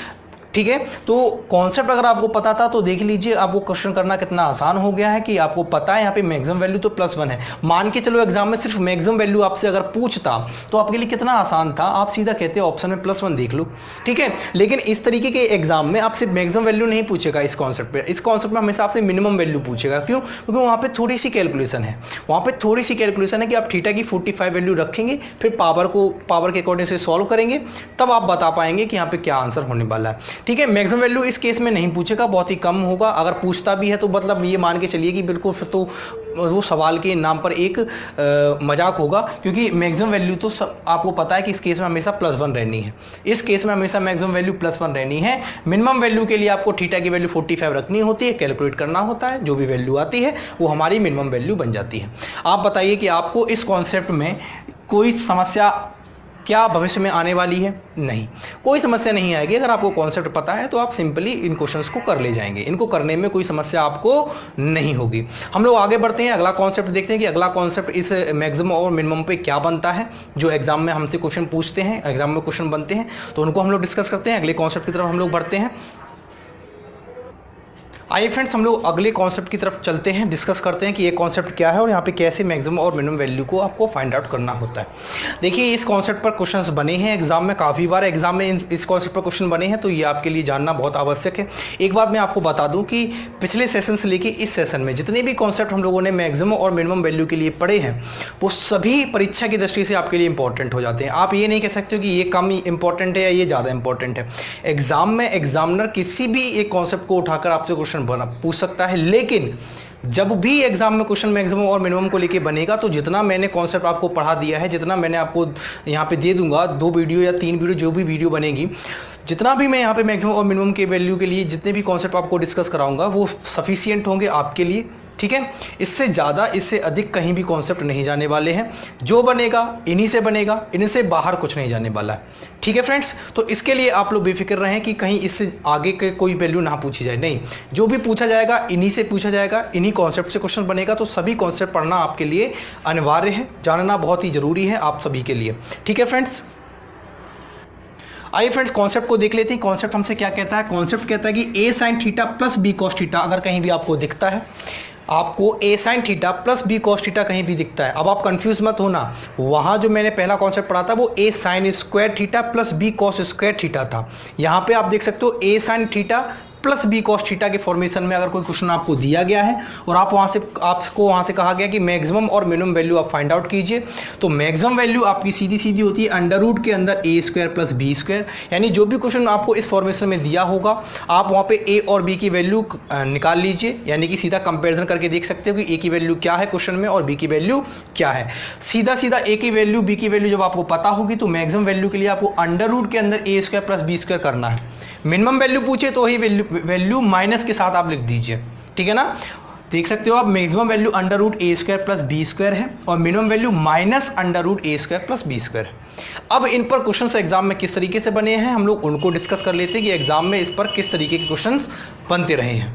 Speaker 1: ठीक है। तो कॉन्सेप्ट अगर आपको पता था तो देख लीजिए आपको क्वेश्चन करना कितना आसान हो गया है कि आपको पता है यहाँ पे मैक्सिमम वैल्यू तो +1 है। मान के चलो एग्जाम में सिर्फ मैक्सिमम वैल्यू आपसे अगर पूछता तो आपके लिए कितना आसान था, आप सीधा कहते हो ऑप्शन में +1 देख लो, ठीक है। लेकिन इस तरीके के एग्जाम में आपसे मैक्सिमम वैल्यू नहीं पूछेगा इस कॉन्सेप्ट पे। इस कॉन्सेप्ट में हमेशा आपसे मिनिमम वैल्यू पूछेगा। क्यों? क्योंकि वहां पे थोड़ी सी कैलकुलेशन है, वहां पे थोड़ी सी कैलकुलेशन है कि आप थीटा की 45 वैल्यू रखेंगे, फिर पावर के अकॉर्डिंग से सॉल्व करेंगे, तब आप बता पाएंगे कि यहाँ पे क्या आंसर होने वाला है, ठीक है। मैक्सिमम वैल्यू इस केस में नहीं पूछेगा, बहुत ही कम होगा। अगर पूछता भी है तो मतलब ये मान के चलिए कि बिल्कुल फिर तो वो सवाल के नाम पर एक मजाक होगा, क्योंकि मैक्सिमम वैल्यू तो आपको पता है कि इस केस में हमेशा +1 रहनी है। इस केस में हमेशा मैक्सिमम वैल्यू +1 रहनी है। मिनिमम वैल्यू के लिए आपको थीटा की वैल्यू 45 रखनी होती है, कैलकुलेट करना होता है, जो भी वैल्यू आती है वो हमारी मिनिमम वैल्यू बन जाती है। आप बताइए कि आपको इस कॉन्सेप्ट में कोई समस्या क्या भविष्य में आने वाली है? नहीं, कोई समस्या नहीं आएगी। अगर आपको कॉन्सेप्ट पता है तो आप सिंपली इन क्वेश्चंस को कर ले जाएंगे, इनको करने में कोई समस्या आपको नहीं होगी। हम लोग आगे बढ़ते हैं, अगला कॉन्सेप्ट देखते हैं कि अगला कॉन्सेप्ट इस मैक्सिमम और मिनिमम पे क्या बनता है। जो एग्जाम में हमसे क्वेश्चन पूछते हैं, एग्जाम में क्वेश्चन बनते हैं, तो उनको हम लोग डिस्कस करते हैं। अगले कॉन्सेप्ट की तरफ हम लोग बढ़ते हैं। आइए फ्रेंड्स, हम लोग अगले कॉन्सेप्ट की तरफ चलते हैं, डिस्कस करते हैं कि ये कॉन्सेप्ट क्या है और यहाँ पे कैसे मैक्सिमम और मिनिमम वैल्यू को आपको फाइंड आउट करना होता है। देखिए, इस कॉन्सेप्ट पर क्वेश्चंस बने हैं एग्जाम में, काफ़ी बार एग्जाम में इस कॉन्सेप्ट पर क्वेश्चन बने हैं, तो ये आपके लिए जानना बहुत आवश्यक है। एक बात मैं आपको बता दूँ कि पिछले सेशन से लेकर इस सेशन में जितने भी कॉन्सेप्ट हम लोगों ने मैक्सिमम और मिनिमम वैल्यू के लिए पढ़े हैं, वो सभी परीक्षा की दृष्टि से आपके लिए इंपॉर्टेंट हो जाते हैं। आप ये नहीं कह सकते हो कि ये कम इंपॉर्टेंट है या ये ज़्यादा इंपॉर्टेंट है। एग्जाम में एग्जामिनर किसी भी एक कॉन्सेप्ट को उठाकर आपसे क्वेश्चन पूछ सकता है, लेकिन जब भी एग्जाम में क्वेश्चन मैक्सिमम और मिनिमम को लेके बनेगा तो जितना मैंने कॉन्सेप्ट आपको पढ़ा दिया है, जितना मैंने आपको यहाँ पे दे दूंगा, 2 वीडियो या 3 वीडियो, जो भी वीडियो बनेगी, जितना भी मैं यहाँ पे मैक्सिमम और मिनिमम के वैल्यू के लिए जितने भी कॉन्सेप्ट आपको डिस्कस कराऊंगा वो सफिशिएंट होंगे आपके लिए, ठीक है। इससे ज़्यादा, इससे अधिक कहीं भी कॉन्सेप्ट नहीं जाने वाले हैं। जो बनेगा इन्हीं से बनेगा, इनसे बाहर कुछ नहीं जाने वाला है, ठीक है फ्रेंड्स। तो इसके लिए आप लोग बेफिक्र रहें कि कहीं इससे आगे के कोई वैल्यू ना पूछी जाए, नहीं, जो भी पूछा जाएगा इन्हीं से पूछा जाएगा, इन्हीं कॉन्सेप्ट से क्वेश्चन बनेगा। तो सभी कॉन्सेप्ट पढ़ना आपके लिए अनिवार्य है, जानना बहुत ही ज़रूरी है आप सभी के लिए, ठीक है फ्रेंड्स। आइए फ्रेंड्स, कॉन्सेप्ट को देख लेते हैं। कॉन्सेप्ट हमसे क्या कहता है? कॉन्सेप्ट कहता है कि a sin theta plus b cos theta अगर कहीं भी आपको दिखता है, आपको a sin theta plus b cos theta कहीं भी दिखता है, अब आप कंफ्यूज मत होना। वहाँ जो मैंने पहला कॉन्सेप्ट पढ़ा था वो a sin square theta plus b cos square theta था। यहाँ पे आप देख सकते हो a sin theta plus b cos theta के फॉर्मेशन में अगर कोई क्वेश्चन आपको दिया गया है और आपको वहाँ से कहा गया कि मैक्सिमम और मिनिमम वैल्यू आप फाइंड आउट कीजिए, तो मैक्सिमम वैल्यू आपकी सीधी सीधी होती है अंडर रूट के अंदर a square plus b square. यानी जो भी क्वेश्चन आपको इस फॉर्मेशन में दिया होगा आप वहाँ पे a और b की वैल्यू निकाल लीजिए, यानी कि सीधा कंपेरिजन करके देख सकते हो कि a की वैल्यू क्या है क्वेश्चन में और b की वैल्यू क्या है। सीधा सीधा a की वैल्यू b की वैल्यू जब आपको पता होगी तो मैक्सिमम वैल्यू के लिए आपको अंडर रूट के अंदर a square plus b square करना है। मिनिमम वैल्यू पूछे तो ही वैल्यू माइनस के साथ आप लिख दीजिए, ठीक है ना। देख सकते हो आप, maximum value under root a square plus b square है और minimum value minus under root a square plus b square है। अब इन पर क्वेश्चंस एग्जाम में किस तरीके से बने हैं हम लोग उनको डिस्कस कर लेते हैं कि एग्जाम में इस पर किस तरीके के क्वेश्चंस बनते रहे हैं।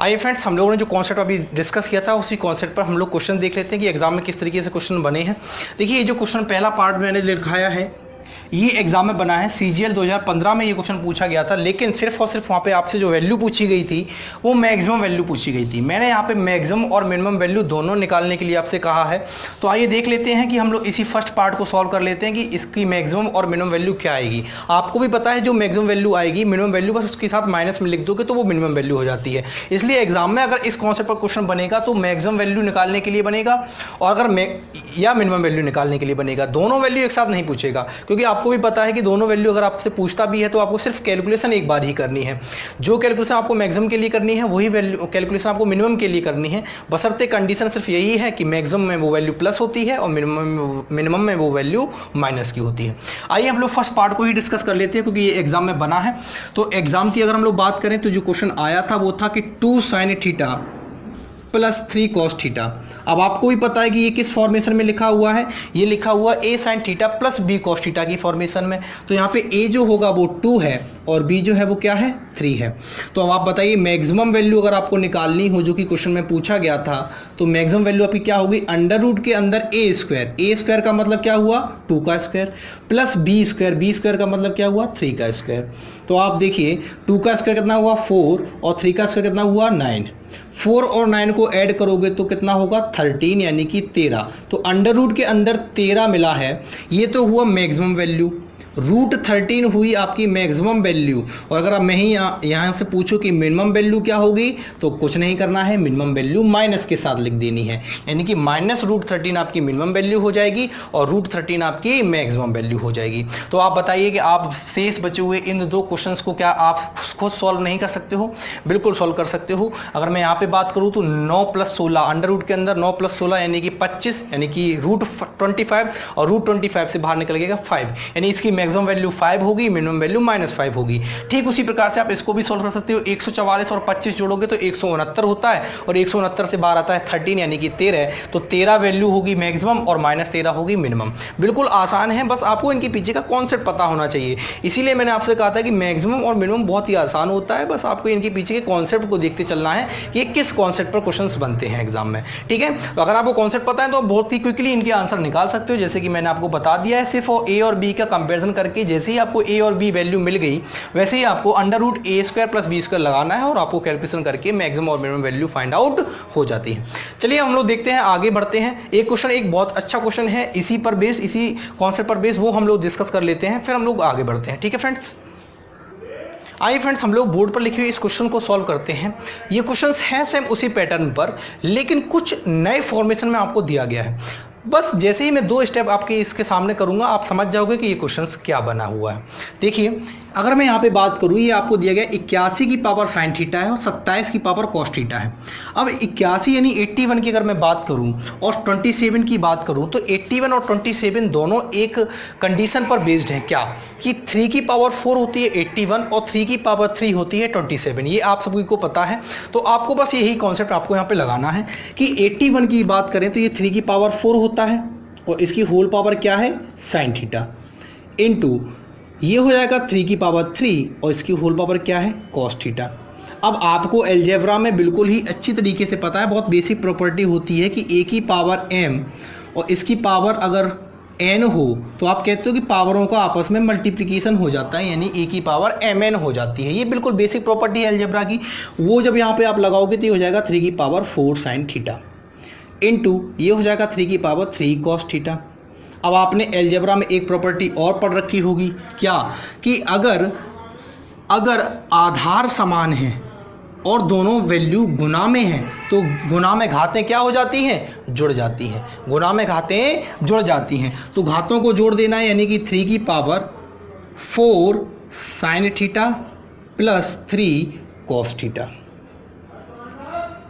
Speaker 1: आइए फ्रेंड्स, हम लोगों ने जो कॉन्सेप्ट अभी डिस्कस किया था उसी कॉन्सेप्ट पर हम लोग क्वेश्चन देख लेते हैं कि एग्जाम में किस तरीके से क्वेश्चन बने हैं। देखिए, ये जो क्वेश्चन पहला पार्ट मैंने लिखाया है ये एग्जाम में बना है। CGL 2015 में ये क्वेश्चन पूछा गया था, लेकिन सिर्फ और सिर्फ वहाँ पे आपसे जो वैल्यू पूछी गई थी वो मैक्सिमम वैल्यू पूछी गई थी। मैंने यहाँ पे मैक्सिमम और मिनिमम वैल्यू दोनों निकालने के लिए आपसे कहा है। तो आइए देख लेते हैं कि हम लोग इसी फर्स्ट पार्ट को सॉल्व कर लेते हैं कि इसकी मैक्सिमम और मिनिमम वैल्यू क्या आएगी। आपको भी पता है जो मैक्सिमम वैल्यू आएगी, मिनिमम वैल्यू बस उसके साथ माइनस में लिख दोगे तो वो मिनिमम वैल्यू हो जाती है। इसलिए एग्जाम में अगर इस कॉन्सेप्ट पर क्वेश्चन बनेगा तो मैक्सिमम वैल्यू निकालने के लिए बनेगा और अगर मिनिमम वैल्यू निकालने के लिए बनेगा। दोनों वैल्यू एक साथ नहीं पूछेगा, क्योंकि आपको भी पता है कि दोनों वैल्यू अगर आपसे पूछता भी है तो आपको सिर्फ कैलकुलेशन एक बार ही करनी है। जो कैलकुलेशन आपको मैक्सिमम के लिए करनी है वही वैल्यू कैलकुलेशन आपको मिनिमम के लिए करनी है, बशर्ते कंडीशन सिर्फ यही है कि मैक्सिमम में वो वैल्यू प्लस होती है और मिनिमम में वो वैल्यू माइनस की होती है। आइए हम लोग फर्स्ट पार्ट को ही डिस्कस कर लेते हैं, क्योंकि ये एग्जाम में बना है। तो एग्जाम की अगर हम लोग बात करें तो जो क्वेश्चन आया था वो था कि 2 sin theta plus 3 cos theta. अब आपको भी पता है कि ये किस फॉर्मेशन में लिखा हुआ है, ये लिखा हुआ a sin theta plus b cos theta की फॉर्मेशन में। तो यहाँ पे a जो होगा वो 2 है और b जो है वो क्या है 3 है। तो अब आप बताइए मैक्सिमम वैल्यू अगर आपको निकालनी हो, जो कि क्वेश्चन में पूछा गया था, तो मैक्सिमम वैल्यू आपकी क्या होगी, अंडर रूट के अंदर a स्क्वायर का मतलब क्या हुआ 2 का स्क्वायर, प्लस b स्क्वायर का मतलब क्या हुआ 3 का स्क्वायर। तो आप देखिए 2 का स्क्वायर कितना हुआ 4 और 3 का स्क्वायर कितना हुआ 9। 4 और 9 को ऐड करोगे तो कितना होगा 13 यानी कि 13। तो अंडर रूट के अंदर 13 मिला है, ये तो हुआ मैक्सिमम वैल्यू। रूट 13 हुई आपकी मैक्सिमम वैल्यू। और अगर आप मैं ही यहाँ से पूछूं कि मिनिमम वैल्यू क्या होगी, तो कुछ नहीं करना है, मिनिमम वैल्यू माइनस के साथ लिख देनी है, यानी कि माइनस रूट 13 आपकी मिनिमम वैल्यू हो जाएगी और रूट 13 आपकी मैक्सिमम वैल्यू हो जाएगी। तो आप बताइए कि आप शेष बचे हुए इन दो क्वेश्चंस को क्या आप खुद सॉल्व नहीं कर सकते हो? बिल्कुल सॉल्व कर सकते हो। अगर मैं यहाँ पे बात करूँ तो 9 + 16 अंडर रूट के अंदर 9 + 16 यानी कि 25, यानी कि रूट 25 और रूट 25 से बाहर निकल गया 5, यानी इसकी मैक्सिमम वैल्यू 5 होगी, मिनिमम वैल्यू -5 होगी। ठीक उसी प्रकार से आप इसको भी सॉल्व कर सकते हो। 144 और 25 जोड़ोगे तो 169 होता है और 169 से बाहर आता है 13 यानी कि 13, तो 13 वैल्यू होगी मैक्सिमम और -13 होगी मिनिमम। बिल्कुल आसान है, बस आपको इनके पीछे का कॉन्सेप्ट पता होना चाहिए। इसीलिए मैंने आपसे कहा था कि मैक्सिमम और मिनिमम बहुत ही आसान होता है, बस आपको इनके पीछे के कॉन्सेप्ट को देखते चलना है कि ये किस कॉन्सेप्ट पर क्वेश्चंस बनते हैं एग्जाम में। ठीक है, तो अगर आपको कॉन्सेप्ट पता है तो बहुत ही क्विकली इनके आंसर निकाल सकते हो। जैसे कि मैंने आपको बता दिया है, सिर्फ ए और बी का कंपेरिजन करके जैसे ही आपको ए और बी वैल्यू मिल गई, वैसे ही आपको अंडर रूट a² + b² लगाना है और आपको कैलकुलेशन करके मैक्सिमम और मिनिमम वैल्यू फाइंड आउट हो जाती है। चलिए हम लोग देखते हैं, आगे बढ़ते हैं। एक क्वेश्चन, एक बहुत अच्छा क्वेश्चन है, इसी पर बेस, इसी कॉन्सेप्ट पर बेस वो हम लोग डिस्कस कर लेते हैं, फिर हम लोग आगे बढ़ते हैं। ठीक है फ्रेंड्स, आइए फ्रेंड्स हम लोग बोर्ड पर लिखे हुए इस क्वेश्चन को सॉल्व करते हैं। ये क्वेश्चंस हैं सेम उसी पैटर्न पर, लेकिन कुछ नए फॉर्मेशन में आपको दिया गया है। बस जैसे ही मैं 2 स्टेप आपके इसके सामने करूंगा, आप समझ जाओगे कि ये क्वेश्चंस क्या बना हुआ है। देखिए, अगर मैं यहाँ पे बात करूँ, ये आपको दिया गया 81 की पावर साइन थीटा है और 27 की पावर कॉस थीटा है। अब 81 यानी 81 की अगर मैं बात करूँ और 27 की बात करूँ, तो 81 और 27 दोनों एक कंडीशन पर बेस्ड हैं, क्या कि 3 की पावर 4 होती है 81 और 3 की पावर 3 होती है 27। ये आप सभी को पता है, तो आपको बस यही कॉन्सेप्ट आपको यहाँ पे लगाना है कि 81 की बात करें तो ये 3 की पावर 4 होता है और इसकी होल पावर क्या है साइन थीटा, इनटू ये हो जाएगा 3 की पावर 3 और इसकी होल पावर क्या है कॉस थीटा। अब आपको अलजेब्रा में बिल्कुल ही अच्छी तरीके से पता है, बहुत बेसिक प्रॉपर्टी होती है कि a की पावर m और इसकी पावर अगर n हो तो आप कहते हो कि पावरों का आपस में मल्टीप्लिकेशन हो जाता है, यानी a की पावर mn हो जाती है। ये बिल्कुल बेसिक प्रॉपर्टी है अलजेब्रा की। वो जब यहाँ पे आप लगाओगे तो ये हो जाएगा 3 की पावर 4 साइन थीटा, इनटू ये हो जाएगा 3 की पावर 3 कॉस थीटा। अब आपने अलजेब्रा में एक प्रॉपर्टी और पढ़ रखी होगी, क्या कि अगर आधार समान है और दोनों वैल्यू गुना में हैं तो गुना में घातें क्या हो जाती हैं, जुड़ जाती हैं। गुना में घातें जुड़ जाती हैं, तो घातों को जोड़ देना है, यानी कि 3 की power 4 sine theta plus 3 cos theta.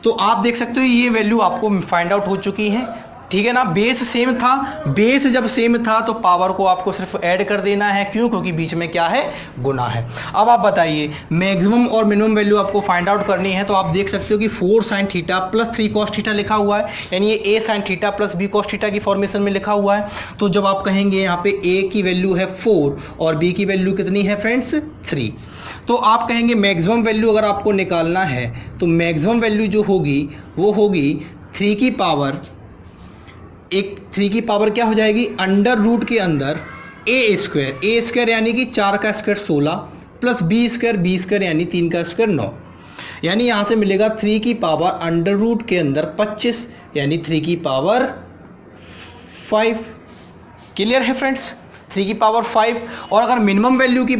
Speaker 1: तो आप देख सकते हो ये वैल्यू आपको फाइंड आउट हो चुकी है। ठीक है ना, बेस सेम था, बेस जब सेम था तो पावर को आपको सिर्फ ऐड कर देना है, क्यों, क्योंकि बीच में क्या है गुना है। अब आप बताइए मैक्सिमम और मिनिमम वैल्यू आपको फाइंड आउट करनी है, तो आप देख सकते हो कि 4 sine theta plus 3 cos theta लिखा हुआ है, यानी ये a sine theta plus b cos theta की फॉर्मेशन में लिखा हुआ है। तो जब आप कहेंगे यहाँ पे a की वैल्यू है 4 और b की वैल्यू कितनी है फ्रेंड्स 3, तो आप कहेंगे मैक्सिमम वैल्यू अगर आपको निकालना है तो मैक्सिमम वैल्यू जो होगी वो होगी 3 की पावर, एक 3 की पावर क्या हो जाएगी अंडर रूट के अंदर a स्क्वायर यानी कि 4 का स्क्वायर 16 प्लस b स्क्वायर यानी 3 का स्क्वायर 9, यानी यहाँ से मिलेगा 3 की पावर अंडर रूट के अंदर 25 यानी 3 की पावर 5। क्लियर है फ्रेंड्स, 3 की पावर 5। और अगर मिनिमम वैल्यू की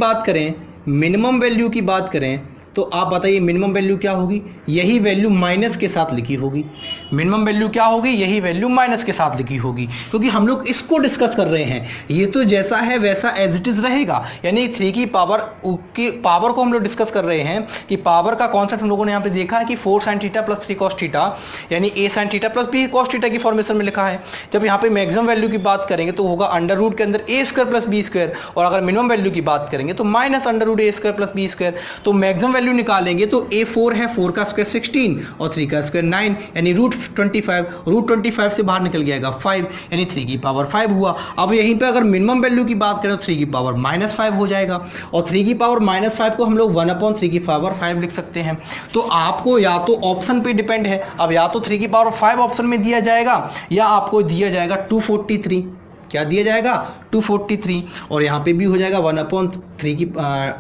Speaker 1: बात करें तो आप बताइए मिनिमम वैल्यू क्या होगी, यही वैल्यू माइनस के साथ लिखी होगी। मिनिमम वैल्यू क्या होगी, यही वैल्यू माइनस के साथ लिखी होगी, क्योंकि हम लोग इसको डिस्कस कर रहे हैं। ये तो जैसा है वैसा एज इट इज रहेगा, यानी 3 की पावर को हम लोग डिस्कस कर रहे हैं कि पावर का कॉन्सेप्ट हम लोगों ने यहाँ पे देखा है कि 4 sin theta plus 3 cos theta, यानी a sin theta plus b cos theta की फॉर्मेशन में लिखा है। जब यहाँ पे मैक्सिमम वैल्यू की बात करेंगे तो होगा अंडर रूट के अंदर a square plus b square, और अगर मिनिमम वैल्यू की बात करेंगे तो minus under root a square plus b square. तो मैक्सिमम वैल्यू निकालेंगे तो a 4 है, 4 का स्क्वायर 16 और 3 का स्क्वायर 9, यानी रूट 25, रूट 25 से बाहर निकल जाएगा 5, यानी 3 की पावर 5 हुआ। अब यहीं पे अगर मिनिमम वैल्यू की बात करें तो 3 की पावर माइनस 5 हो जाएगा, और 3 की पावर माइनस 5 को हम लोग 1/3 की पावर 5 लिख सकते हैं। तो आपको या तो ऑप्शन पे डिपेंड है, अब या तो 3 की पावर 5 ऑप्शन में दिया जाएगा या आपको दिया जाएगा 243। क्या दिया जाएगा, 243, और यहाँ पे भी हो जाएगा 1/3 की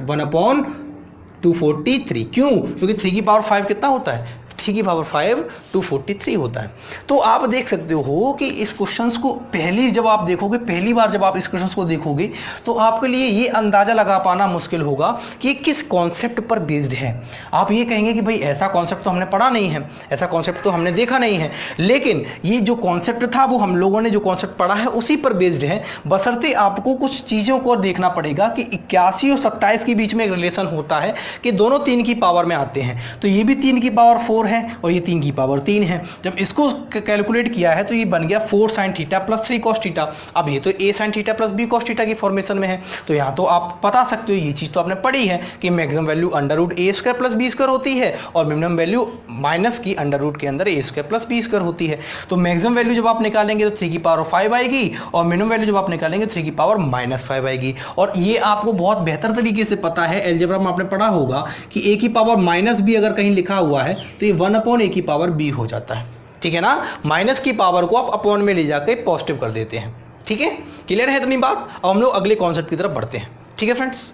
Speaker 1: 1/243। क्यों, क्योंकि 3 की पावर 5 कितना होता है, 3 की पावर 5 243 होता है। तो आप देख सकते हो कि इस क्वेश्चंस को पहली बार जब आप इस क्वेश्चंस को देखोगे तो आपके लिए ये अंदाजा लगा पाना मुश्किल होगा कि किस कॉन्सेप्ट पर बेस्ड है। आप ये कहेंगे कि भाई ऐसा कॉन्सेप्ट तो हमने पढ़ा नहीं है, ऐसा कॉन्सेप्ट तो हमने देखा नहीं है, लेकिन ये जो कॉन्सेप्ट था वो हम लोगों ने जो कॉन्सेप्ट पढ़ा है उसी पर बेस्ड है, बशर्ते आपको कुछ चीज़ों को देखना पड़ेगा कि 81 और 27 के बीच में एक रिलेशन होता है कि दोनों 3 की पावर में आते हैं। तो ये भी 3 की पावर 4 है और ये 3 की पावर 3 है। जब इसको कैलकुलेट किया है तो ये बन गया 4 sin theta plus 3 cos theta. अब ये तो a sin theta plus b cos theta की फॉर्मेशन में है, तो यहाँ तो आप बता सकते हो, ये चीज़ तो आपने पढ़ी है कि maximum value under root a square plus b square होती है और मिनिमम वैल्यू माइनस की अंडर रूट के अंदर a square plus b square होती है। तो मैक्सिमम वैल्यू जब आप निकालेंगे तो 3 की पावर 5 आएगी और मिनिमम वैल्यू जब आप निकालेंगे 3 की पावर माइनस 5 आएगी। और ये आपको बहुत बेहतर तरीके से पता है, अलजेब्रा में आपने पढ़ा होगा कि a की पावर माइनस b अगर कहीं लिखा हुआ है तो ये 1/a की पावर b हो जाता है। ठीक है ना, माइनस की पावर को आप अपॉन में ले जाकर पॉजिटिव कर देते हैं। ठीक है, क्लियर है इतनी बात। अब हम लोग अगले कॉन्सेप्ट की तरफ बढ़ते हैं। ठीक है फ्रेंड्स,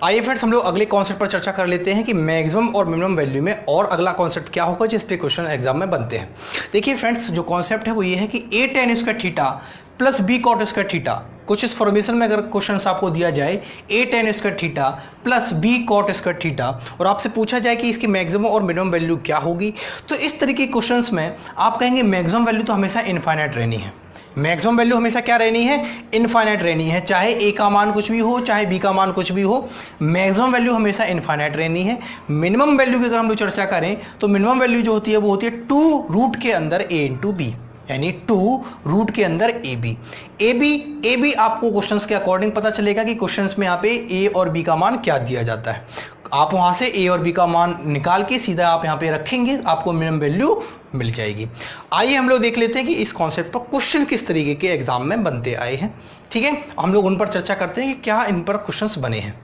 Speaker 1: आइए फ्रेंड्स हम लोग अगले कॉन्सेप्ट पर चर्चा कर लेते हैं कि मैक्सिमम और मिनिमम वैल्यू में और अगला कॉन्सेप्ट क्या होगा जिस पे क्वेश्चन एग्जाम में बनते हैं। देखिए फ्रेंड्स, जो कॉन्सेप्ट है वो ये है कि a tan square theta plus b cot square theta, कुछ इस फॉर्मेशन में अगर क्वेश्चन आपको दिया जाए a tan square theta plus b cot square theta और आपसे पूछा जाए कि इसकी मैक्सिमम और मिनिमम वैल्यू क्या होगी, तो इस तरीके के क्वेश्चंस में आप कहेंगे मैक्सिमम वैल्यू तो हमेशा इनफाइनाइट रहनी है। मैक्सिमम वैल्यू हमेशा क्या रहनी है, इनफाइनाइट रहनी है, चाहे a का मान कुछ भी हो चाहे b का मान कुछ भी हो, मैक्सिमम वैल्यू हमेशा इनफाइनाइट रहनी है। मिनिमम वैल्यू की अगर हम लोग चर्चा करें तो मिनिमम वैल्यू जो होती है वो होती है 2 रूट के अंदर a इंटू बी, यानी 2 रूट के अंदर ए बी आपको क्वेश्चंस के अकॉर्डिंग पता चलेगा कि क्वेश्चंस में यहाँ पे ए और बी का मान क्या दिया जाता है। आप वहां से ए और बी का मान निकाल के सीधा आप यहाँ पे रखेंगे, आपको मिनिमम वैल्यू मिल जाएगी। आइए हम लोग देख लेते हैं कि इस कॉन्सेप्ट पर क्वेश्चन किस तरीके के एग्जाम में बनते आए हैं। ठीक है, हम लोग उन पर चर्चा करते हैं कि क्या इन पर क्वेश्चंस बने हैं।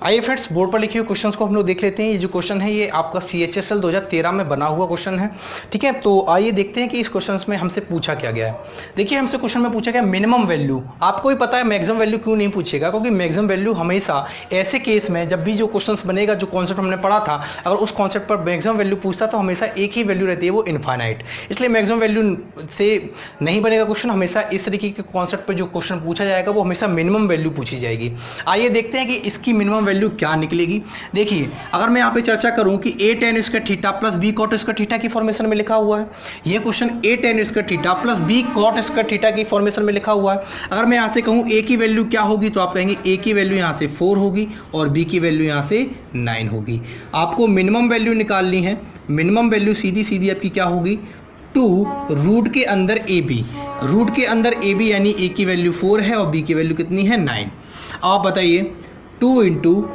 Speaker 1: आइए फ्रेंड्स, बोर्ड पर लिखे हुए क्वेश्चंस को हम लोग देख लेते हैं। ये जो क्वेश्चन है ये आपका CHSL 2013 में बना हुआ क्वेश्चन है। ठीक है, तो आइए देखते हैं कि इस क्वेश्चंस में हमसे पूछा क्या गया है। देखिए, हमसे क्वेश्चन में पूछा गया मिनिमम वैल्यू। आपको ही पता है मैक्सिमम वैल्यू क्यों नहीं पूछेगा, क्योंकि मैक्सिमम वैल्यू हमेशा ऐसे केस में जब भी जो क्वेश्चन बनेगा, जो कॉन्सेप्ट हमने पढ़ा था, अगर उस कॉन्सेप्ट पर मैक्सिमम वैल्यू पूछता तो हमेशा एक ही वैल्यू रहती है, वो इनफाइनाइट। इसलिए मैक्सिमम वैल्यू से नहीं बनेगा क्वेश्चन, हमेशा इस तरीके के कॉन्सेप्ट पर जो क्वेश्चन पूछा जाएगा वो हमेशा मिनिमम वैल्यू पूछी जाएगी। आइए देखते हैं कि इसकी मिनिमम वैल्यू क्या निकलेगी। देखिए, अगर मैं यहाँ पे चर्चा करूं कि a tan square theta plus b cot square theta की फॉर्मेशन में लिखा हुआ है, ये question a tan square theta plus b cot square theta की फॉर्मेशन में लिखा हुआ है। अगर मैं यहाँ से कहूँ a की वैल्यू क्या होगी, तो आप कहेंगे a की वैल्यू यहाँ से 4 होगी और b की वैल्यू यहाँ से 9 होगी। आपको मिनिमम वैल्यू निकालनी है। मिनिमम वैल्यू सीधी सीधी आपकी क्या होगी, 2 रूट के अंदर ab, रूट के अंदर ab यानी a की वैल्यू 4 है और b की वैल्यू कितनी है, 9। आप बताइए 2 इंटू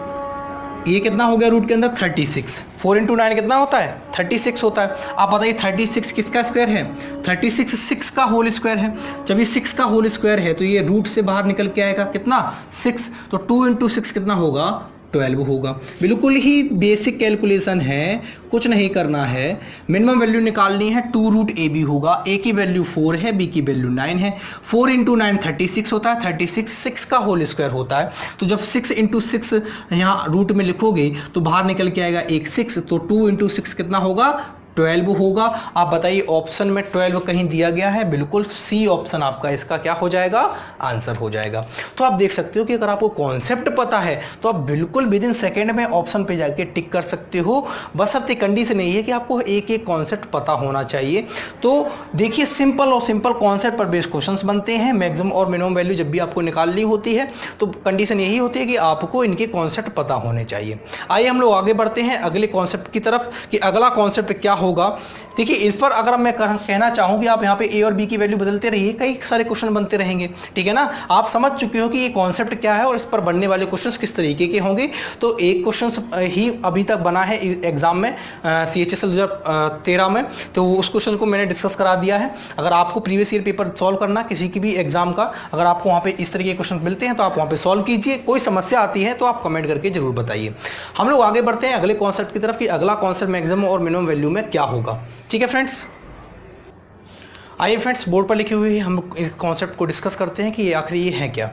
Speaker 1: ये कितना हो गया, रूट के अंदर 36, 4 इंटू 9 कितना होता है, 36 होता है। आप बताइए 36 किसका स्क्वायर है, 36 6 का होल स्क्वायर है। जब ये 6 का होल स्क्वायर है तो ये रूट से बाहर निकल के आएगा कितना, 6। तो 2 इंटू 6 कितना होगा, 12 होगा। बिल्कुल ही बेसिक कैलकुलेशन है, कुछ नहीं करना है। मिनिमम वैल्यू निकालनी है, 2 रूट ए बी होगा। ए की वैल्यू 4 है, बी की वैल्यू 9 है। 4 इंटू 9 36 होता है, 36 6 का होल स्क्वायर होता है। तो जब 6 इंटू 6 यहाँ रूट में लिखोगे तो बाहर निकल के आएगा एक 6, तो 2 इंटू 6 कितना होगा, 12 होगा। आप बताइए ऑप्शन में 12 कहीं दिया गया है? बिल्कुल सी ऑप्शन आपका इसका क्या हो जाएगा, आंसर हो जाएगा। तो आप देख सकते हो कि अगर आपको कॉन्सेप्ट पता है तो आप बिल्कुल विद इन सेकेंड में ऑप्शन पे जाके टिक कर सकते हो, बशर्ते कंडीशन यही है कि आपको एक एक कॉन्सेप्ट पता होना चाहिए। तो देखिए सिंपल और सिंपल कॉन्सेप्ट पर बेस्ड क्वेश्चंस बनते हैं। मैक्सिमम और मिनिमम वैल्यू जब भी आपको निकालनी होती है तो कंडीशन यही होती है कि आपको इनके कॉन्सेप्ट पता होने चाहिए। आइए हम लोग आगे बढ़ते हैं अगले कॉन्सेप्ट की तरफ कि अगला कॉन्सेप्ट क्या होगा। देखिए इस पर अगर मैं कहना चाहूँ कि आप यहाँ पे ए और बी की वैल्यू बदलते रहिए, कई सारे क्वेश्चन बनते रहेंगे, ठीक है ना। आप समझ चुके हो कि ये कॉन्सेप्ट क्या है और इस पर बनने वाले क्वेश्चंस किस तरीके के होंगे। तो एक क्वेश्चन ही अभी तक बना है एग्जाम में CHSL 2013 में, तो उस क्वेश्चन को मैंने डिस्कस करा दिया है। अगर आपको प्रीवियस ईयर पेपर सॉल्व करना किसी की भी एग्जाम का, अगर आपको वहाँ पे इस तरीके के क्वेश्चन मिलते हैं तो आप वहाँ पे सॉल्व कीजिए। कोई समस्या आती है तो आप कमेंट करके जरूर बताइए। हम लोग आगे बढ़ते हैं अगले कॉन्सेप्ट की तरफ कि अगला कॉन्सेप्ट मैक्सिमम और मिनिमम वैल्यू में क्या होगा। ठीक है फ्रेंड्स, आइए फ्रेंड्स बोर्ड पर लिखे हुए हम इस कॉन्सेप्ट को डिस्कस करते हैं कि ये आखिर ये है क्या।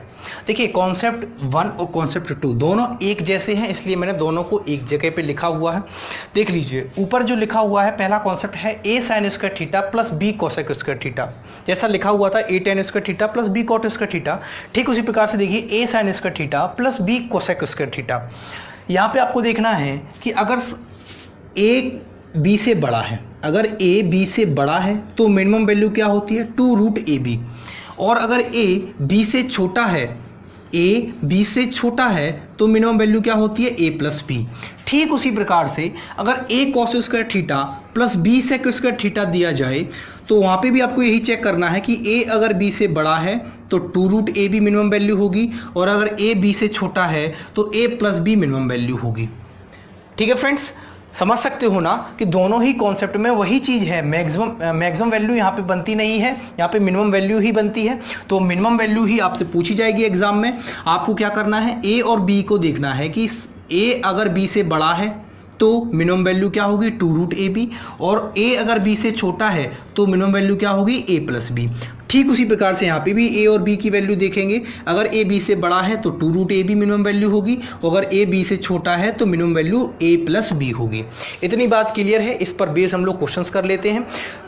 Speaker 1: देखिए कॉन्सेप्ट 1 और कॉन्सेप्ट 2 दोनों एक जैसे हैं, इसलिए मैंने दोनों को एक जगह पे लिखा हुआ है। देख लीजिए ऊपर जो लिखा हुआ है पहला कॉन्सेप्ट है a sin square theta plus b cosec square theta. जैसा लिखा हुआ था a tan square theta plus b cot square theta, ठीक उसी प्रकार से देखिए a sin square theta plus b cosec square theta. यहाँ पे आपको देखना है कि अगर a b से बड़ा है, अगर a b से बड़ा है तो मिनिमम वैल्यू क्या होती है 2√ab, और अगर a b से छोटा है, a b से छोटा है तो मिनिमम वैल्यू क्या होती है a प्लस बी। ठीक उसी प्रकार से अगर a cos square theta plus b sec square theta दिया जाए तो वहाँ पे भी आपको यही चेक करना है कि a अगर b से बड़ा है तो 2√ab मिनिमम वैल्यू होगी, और अगर a b से छोटा है तो a plus B minimum value होगी। ठीक है फ्रेंड्स, समझ सकते हो ना कि दोनों ही कॉन्सेप्ट में वही चीज़ है। मैक्सिमम वैल्यू यहाँ पे बनती नहीं है, यहाँ पे मिनिमम वैल्यू ही बनती है। तो मिनिमम वैल्यू ही आपसे पूछी जाएगी एग्जाम में। आपको क्या करना है, ए और बी को देखना है कि ए अगर बी से बड़ा है तो मिनिमम वैल्यू क्या होगी 2√ab, और a अगर b से छोटा है तो मिनिमम वैल्यू क्या होगी a प्लस बी। ठीक उसी प्रकार से यहाँ पे भी a और b की वैल्यू देखेंगे। अगर a b से बड़ा है तो 2√ab मिनिमम वैल्यू होगी, और अगर a b से छोटा है तो minimum value a plus b होगी। इतनी बात क्लियर है, इस पर बेस हम लोग क्वेश्चंस कर लेते हैं।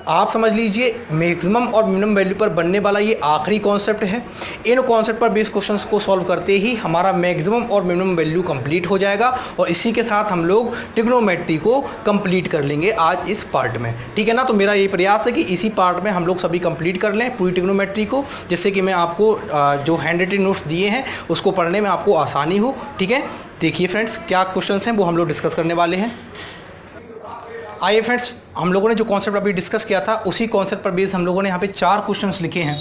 Speaker 1: आप समझ लीजिए मैक्सिमम और मिनिमम वैल्यू पर बनने वाला ये आखिरी कॉन्सेप्ट है। इन कॉन्सेप्ट पर बेस क्वेश्चंस को सॉल्व करते ही हमारा मैक्सिमम और मिनिमम वैल्यू कंप्लीट हो जाएगा, और इसी के साथ हम लोग ट्रिग्नोमेट्री को कंप्लीट कर लेंगे आज इस पार्ट में। ठीक है ना, तो मेरा ये प्रयास है कि इसी पार्ट में हम लोग सभी कंप्लीट कर लें पूरी ट्रिग्नोमेट्री को, जिससे कि मैं आपको जो हैंड रिटन नोट्स दिए हैं उसको पढ़ने में आपको आसानी हो। ठीक है, देखिए फ्रेंड्स क्या क्वेश्चन हैं वो हम लोग डिस्कस करने वाले हैं। आइए फ्रेंड्स, हम लोगों ने जो कॉन्सेप्ट अभी डिस्कस किया था उसी कॉन्सेप्ट पर बेस हम लोगों ने यहाँ पे 4 क्वेश्चंस लिखे हैं।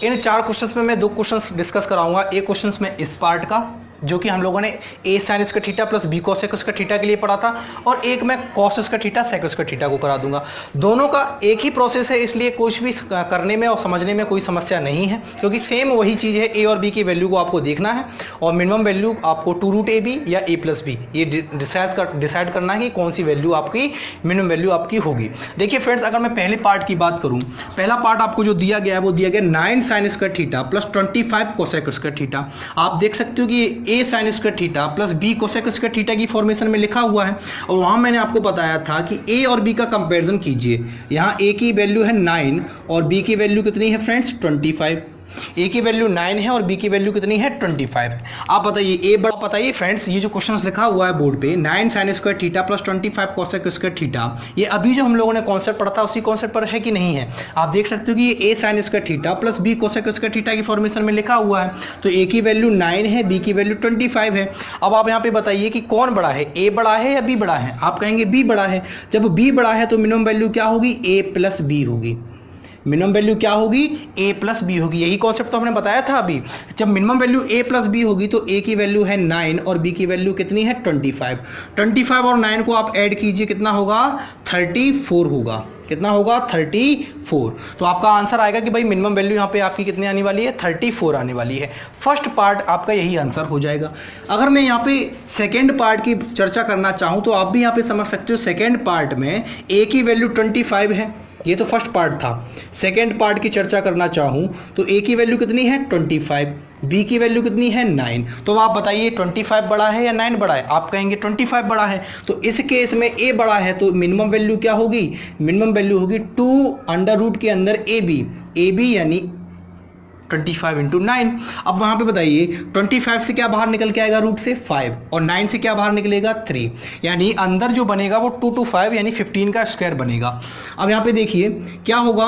Speaker 1: इन 4 क्वेश्चंस में मैं 2 क्वेश्चंस डिस्कस कराऊंगा। एक क्वेश्चंस में इस पार्ट का जो कि हम लोगों ने a sin square theta plus b cos square theta के लिए पढ़ा था, और एक मैं cos square theta sec square theta को करा दूंगा। दोनों का एक ही प्रोसेस है, इसलिए कुछ भी करने में और समझने में कोई समस्या नहीं है, क्योंकि सेम वही चीज़ है। a और b की वैल्यू को आपको देखना है और मिनिमम वैल्यू आपको 2√ab या a प्लस बी ये डिसाइड करना है कि कौन सी वैल्यू आपकी मिनिमम वैल्यू आपकी होगी। देखिए फ्रेंड्स, अगर मैं पहले पार्ट की बात करूँ, पहला पार्ट आपको जो दिया गया है वो दिया गया 9 sin square theta plus 25 cosec square theta. आप देख सकते हो कि a sin square theta plus b cosec square theta की फॉर्मेशन में लिखा हुआ है, और वहां मैंने आपको बताया था कि a और b का कंपैरिजन कीजिए। यहां a की वैल्यू है 9 और b की वैल्यू कितनी है फ्रेंड्स 25। a की वैल्यू 9 है और b की वैल्यू कितनी है 25 है। आप बताइए a बड़ा, बताइए फ्रेंड्स ये जो क्वेश्चंस लिखा हुआ है बोर्ड पे 9 sin square theta plus 25 cosec square theta, ये अभी जो हम लोगों ने कॉन्सेप्ट पढ़ा था उसी कॉन्सेप्ट पर है कि नहीं है। आप देख सकते हो कि ये a sin square theta plus b cosec square theta की फॉर्मेशन में लिखा हुआ है, तो a की वैल्यू 9 है, b की वैल्यू 25 है। अब आप यहाँ पे बताइए कि कौन बड़ा है, a बड़ा है या b बड़ा है। आप कहेंगे b बड़ा है। जब b बड़ा है तो मिनिमम वैल्यू क्या होगी a प्लस बी होगी। मिनिमम वैल्यू क्या होगी a प्लस बी होगी। यही कॉन्सेप्ट तो हमने बताया था अभी। जब minimum value a plus b होगी तो a की वैल्यू है 9 और b की वैल्यू कितनी है 25। 25 और 9 को आप ऐड कीजिए, कितना होगा 34 होगा। कितना होगा 34। तो आपका आंसर आएगा कि भाई मिनिमम वैल्यू यहाँ पे आपकी कितनी आने वाली है 34 आने वाली है। फर्स्ट पार्ट आपका यही आंसर हो जाएगा। अगर मैं यहाँ पे सेकेंड पार्ट की चर्चा करना चाहूँ तो आप भी यहाँ पे समझ सकते हो। सेकेंड पार्ट में a की वैल्यू 25 है, ये तो फर्स्ट पार्ट था। सेकेंड पार्ट की चर्चा करना चाहूँ तो ए की वैल्यू कितनी है 25, बी की वैल्यू कितनी है 9। तो आप बताइए 25 बड़ा है या 9 बड़ा है? आप कहेंगे 25 बड़ा है। तो इस केस में ए बड़ा है तो मिनिमम वैल्यू क्या होगी? मिनिमम वैल्यू होगी 2 अंडर रूट के अंदर ए बी यानी 25 इंटू 9। अब वहाँ पे बताइए 25 से क्या बाहर निकल के आएगा? रूट से 5, और 9 से क्या बाहर निकलेगा? 3, यानी अंदर जो बनेगा वो 2 to 5 यानी 15 का स्क्वायर बनेगा। अब यहाँ पे देखिए क्या होगा,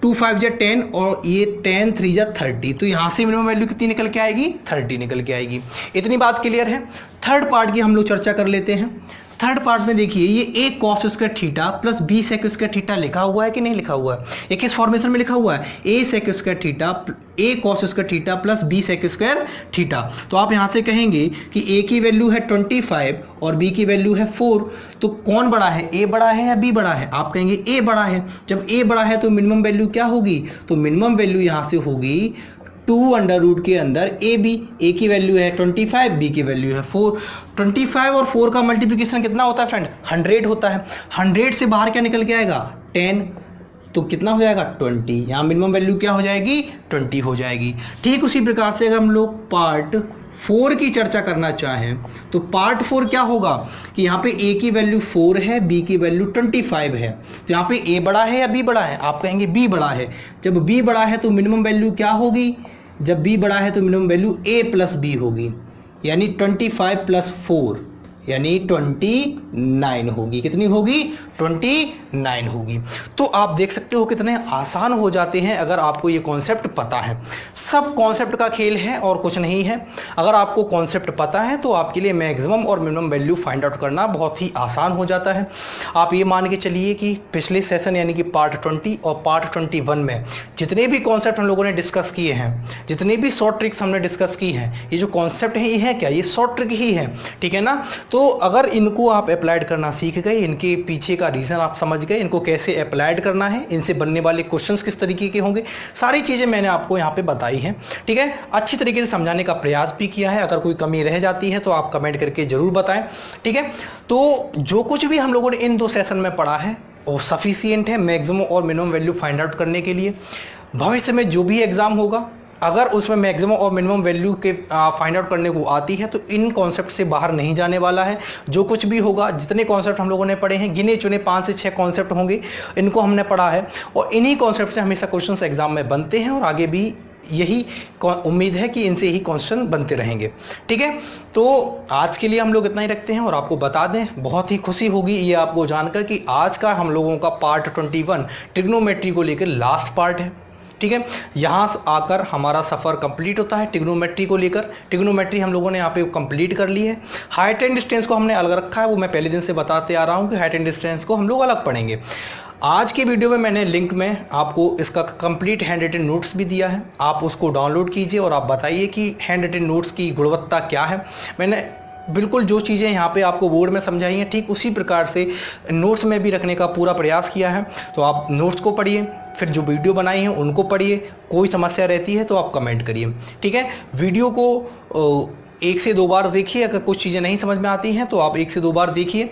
Speaker 1: 2 5 जा 10 और ये 10 3 जा 30, तो यहाँ से मिनिमम वैल्यू कितनी निकल के आएगी? 30 निकल के आएगी। इतनी बात क्लियर है। थर्ड पार्ट की हम लोग चर्चा कर लेते हैं। थर्ड पार्ट में देखिए ये A cos square theta plus B sec square theta लिखा हुआ है कि नहीं लिखा हुआ है? ये किस फॉर्मेशन में लिखा हुआ है? A sec square theta, A cos square theta plus B sec square theta. तो आप यहाँ से कहेंगे कि ए की वैल्यू है 25 और बी की वैल्यू है 4, तो कौन बड़ा है? ए बड़ा है या बी बड़ा है? आप कहेंगे ए बड़ा है। जब ए बड़ा है तो मिनिमम वैल्यू क्या होगी? तो मिनिमम वैल्यू यहाँ से होगी 2 अंडर रूट के अंदर ए बी। ए की वैल्यू है 25, बी की वैल्यू है 4। 25 और 4 का मल्टीप्लिकेशन कितना होता है फ्रेंड? 100 होता है। 100 से बाहर क्या निकल के आएगा? 10, तो कितना हो जाएगा? 20। यहाँ मिनिमम वैल्यू क्या हो जाएगी? 20 हो जाएगी। ठीक उसी प्रकार से अगर हम लोग पार्ट 4 की चर्चा करना चाहें तो पार्ट 4 क्या होगा कि यहाँ पे a की वैल्यू 4 है, b की वैल्यू 25 है। तो यहाँ पे a बड़ा है या b बड़ा है? आप कहेंगे b बड़ा है। जब b बड़ा है तो मिनिमम वैल्यू क्या होगी? जब b बड़ा है तो minimum value a plus b होगी, यानी 25 प्लस 4 यानी 29 होगी। कितनी होगी? 29 होगी। तो आप देख सकते हो कितने आसान हो जाते हैं अगर आपको ये कॉन्सेप्ट पता है। सब कॉन्सेप्ट का खेल है और कुछ नहीं है। अगर आपको कॉन्सेप्ट पता है तो आपके लिए मैक्सिमम और मिनिमम वैल्यू फाइंड आउट करना बहुत ही आसान हो जाता है। आप ये मान के चलिए कि पिछले सेशन यानी कि पार्ट 20 और पार्ट 21 में जितने भी कॉन्सेप्ट हम लोगों ने डिस्कस किए हैं, जितने भी शॉर्ट ट्रिक्स हमने डिस्कस की हैं, ये जो कॉन्सेप्ट है ये है क्या? ये शॉर्ट ट्रिक ही है, ठीक है ना? तो अगर इनको आप अप्लाइड करना सीख गए, इनके पीछे का रीज़न आप समझ गए, इनको कैसे अप्लाइड करना है, इनसे बनने वाले क्वेश्चंस किस तरीके के होंगे, सारी चीज़ें मैंने आपको यहाँ पे बताई हैं, ठीक है? अच्छी तरीके से समझाने का प्रयास भी किया है। अगर कोई कमी रह जाती है तो आप कमेंट करके ज़रूर बताएं, ठीक है? तो जो कुछ भी हम लोगों ने इन 2 सेशन में पढ़ा है वो सफिशिएंट है मैक्सिमम और मिनिमम वैल्यू फाइंड आउट करने के लिए। भविष्य में जो भी एग्ज़ाम होगा अगर उसमें मैक्सिमम और मिनिमम वैल्यू के फाइंड आउट करने को आती है तो इन कॉन्सेप्ट से बाहर नहीं जाने वाला है। जो कुछ भी होगा, जितने कॉन्सेप्ट हम लोगों ने पढ़े हैं, गिने चुने 5 से 6 कॉन्सेप्ट होंगे, इनको हमने पढ़ा है और इन्हीं कॉन्सेप्ट से हमेशा क्वेश्चन एग्जाम में बनते हैं और आगे भी यही उम्मीद है कि इनसे ही क्वेश्चन बनते रहेंगे, ठीक है? तो आज के लिए हम लोग इतना ही रखते हैं और आपको बता दें, बहुत ही खुशी होगी ये आपको जानकर कि आज का हम लोगों का पार्ट 21 ट्रिग्नोमेट्री को लेकर लास्ट पार्ट है, ठीक है? यहाँ आकर हमारा सफ़र कंप्लीट होता है ट्रिग्नोमेट्री को लेकर। ट्रिग्नोमेट्री हम लोगों ने यहाँ पे कंप्लीट कर ली है। हाइट एंड डिस्टेंस को हमने अलग रखा है, वो मैं पहले दिन से बताते आ रहा हूँ कि हाइट एंड डिस्टेंस को हम लोग अलग पढ़ेंगे। आज की वीडियो में मैंने लिंक में आपको इसका कंप्लीट हैंड रिटन नोट्स भी दिया है, आप उसको डाउनलोड कीजिए और आप बताइए कि हैंड रिटन नोट्स की गुणवत्ता क्या है। मैंने बिल्कुल जो चीज़ें यहाँ पे आपको बोर्ड में समझाई हैं ठीक उसी प्रकार से नोट्स में भी रखने का पूरा प्रयास किया है। तो आप नोट्स को पढ़िए, फिर जो वीडियो बनाई है उनको पढ़िए, कोई समस्या रहती है तो आप कमेंट करिए, ठीक है? वीडियो को 1 से 2 बार देखिए। अगर कुछ चीज़ें नहीं समझ में आती हैं तो आप 1 से 2 बार देखिए,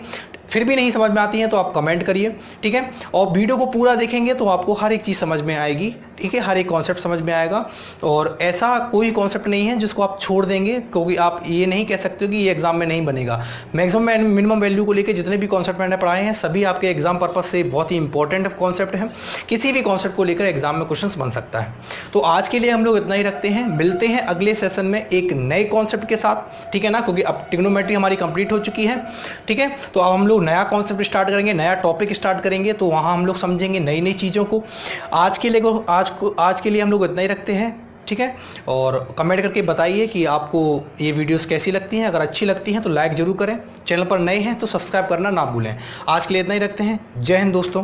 Speaker 1: फिर भी नहीं समझ में आती हैं तो आप कमेंट करिए, ठीक है? और वीडियो को पूरा देखेंगे तो आपको हर एक चीज़ समझ में आएगी, ठीक है? हर एक कॉन्सेप्ट समझ में आएगा और ऐसा कोई कॉन्सेप्ट नहीं है जिसको आप छोड़ देंगे, क्योंकि आप ये नहीं कह सकते हो कि ये एग्जाम में नहीं बनेगा। मैक्सिमम एंड मिनिमम वैल्यू को लेकर जितने भी कॉन्सेप्ट मैंने पढ़ाए हैं सभी आपके एग्जाम पर्पज से बहुत ही इंपॉर्टेंट कॉन्सेप्ट है। किसी भी कॉन्सेप्ट को लेकर एग्जाम में क्वेश्चन बन सकता है। तो आज के लिए हम लोग इतना ही रखते हैं, मिलते हैं अगले सेशन में एक नए कॉन्सेप्ट के साथ, ठीक है ना? क्योंकि अब ट्रिग्नोमेट्री हमारी कंप्लीट हो चुकी है, ठीक है? तो अब हम लोग नया कॉन्सेप्ट स्टार्ट करेंगे, नया टॉपिक स्टार्ट करेंगे, तो वहाँ हम लोग समझेंगे नई नई चीज़ों को। आज के लिए हम लोग इतना ही रखते हैं, ठीक है? और कमेंट करके बताइए कि आपको ये वीडियोस कैसी लगती हैं। अगर अच्छी लगती हैं तो लाइक ज़रूर करें, चैनल पर नए हैं तो सब्सक्राइब करना ना भूलें। आज के लिए इतना ही रखते हैं। जय हिंद दोस्तों।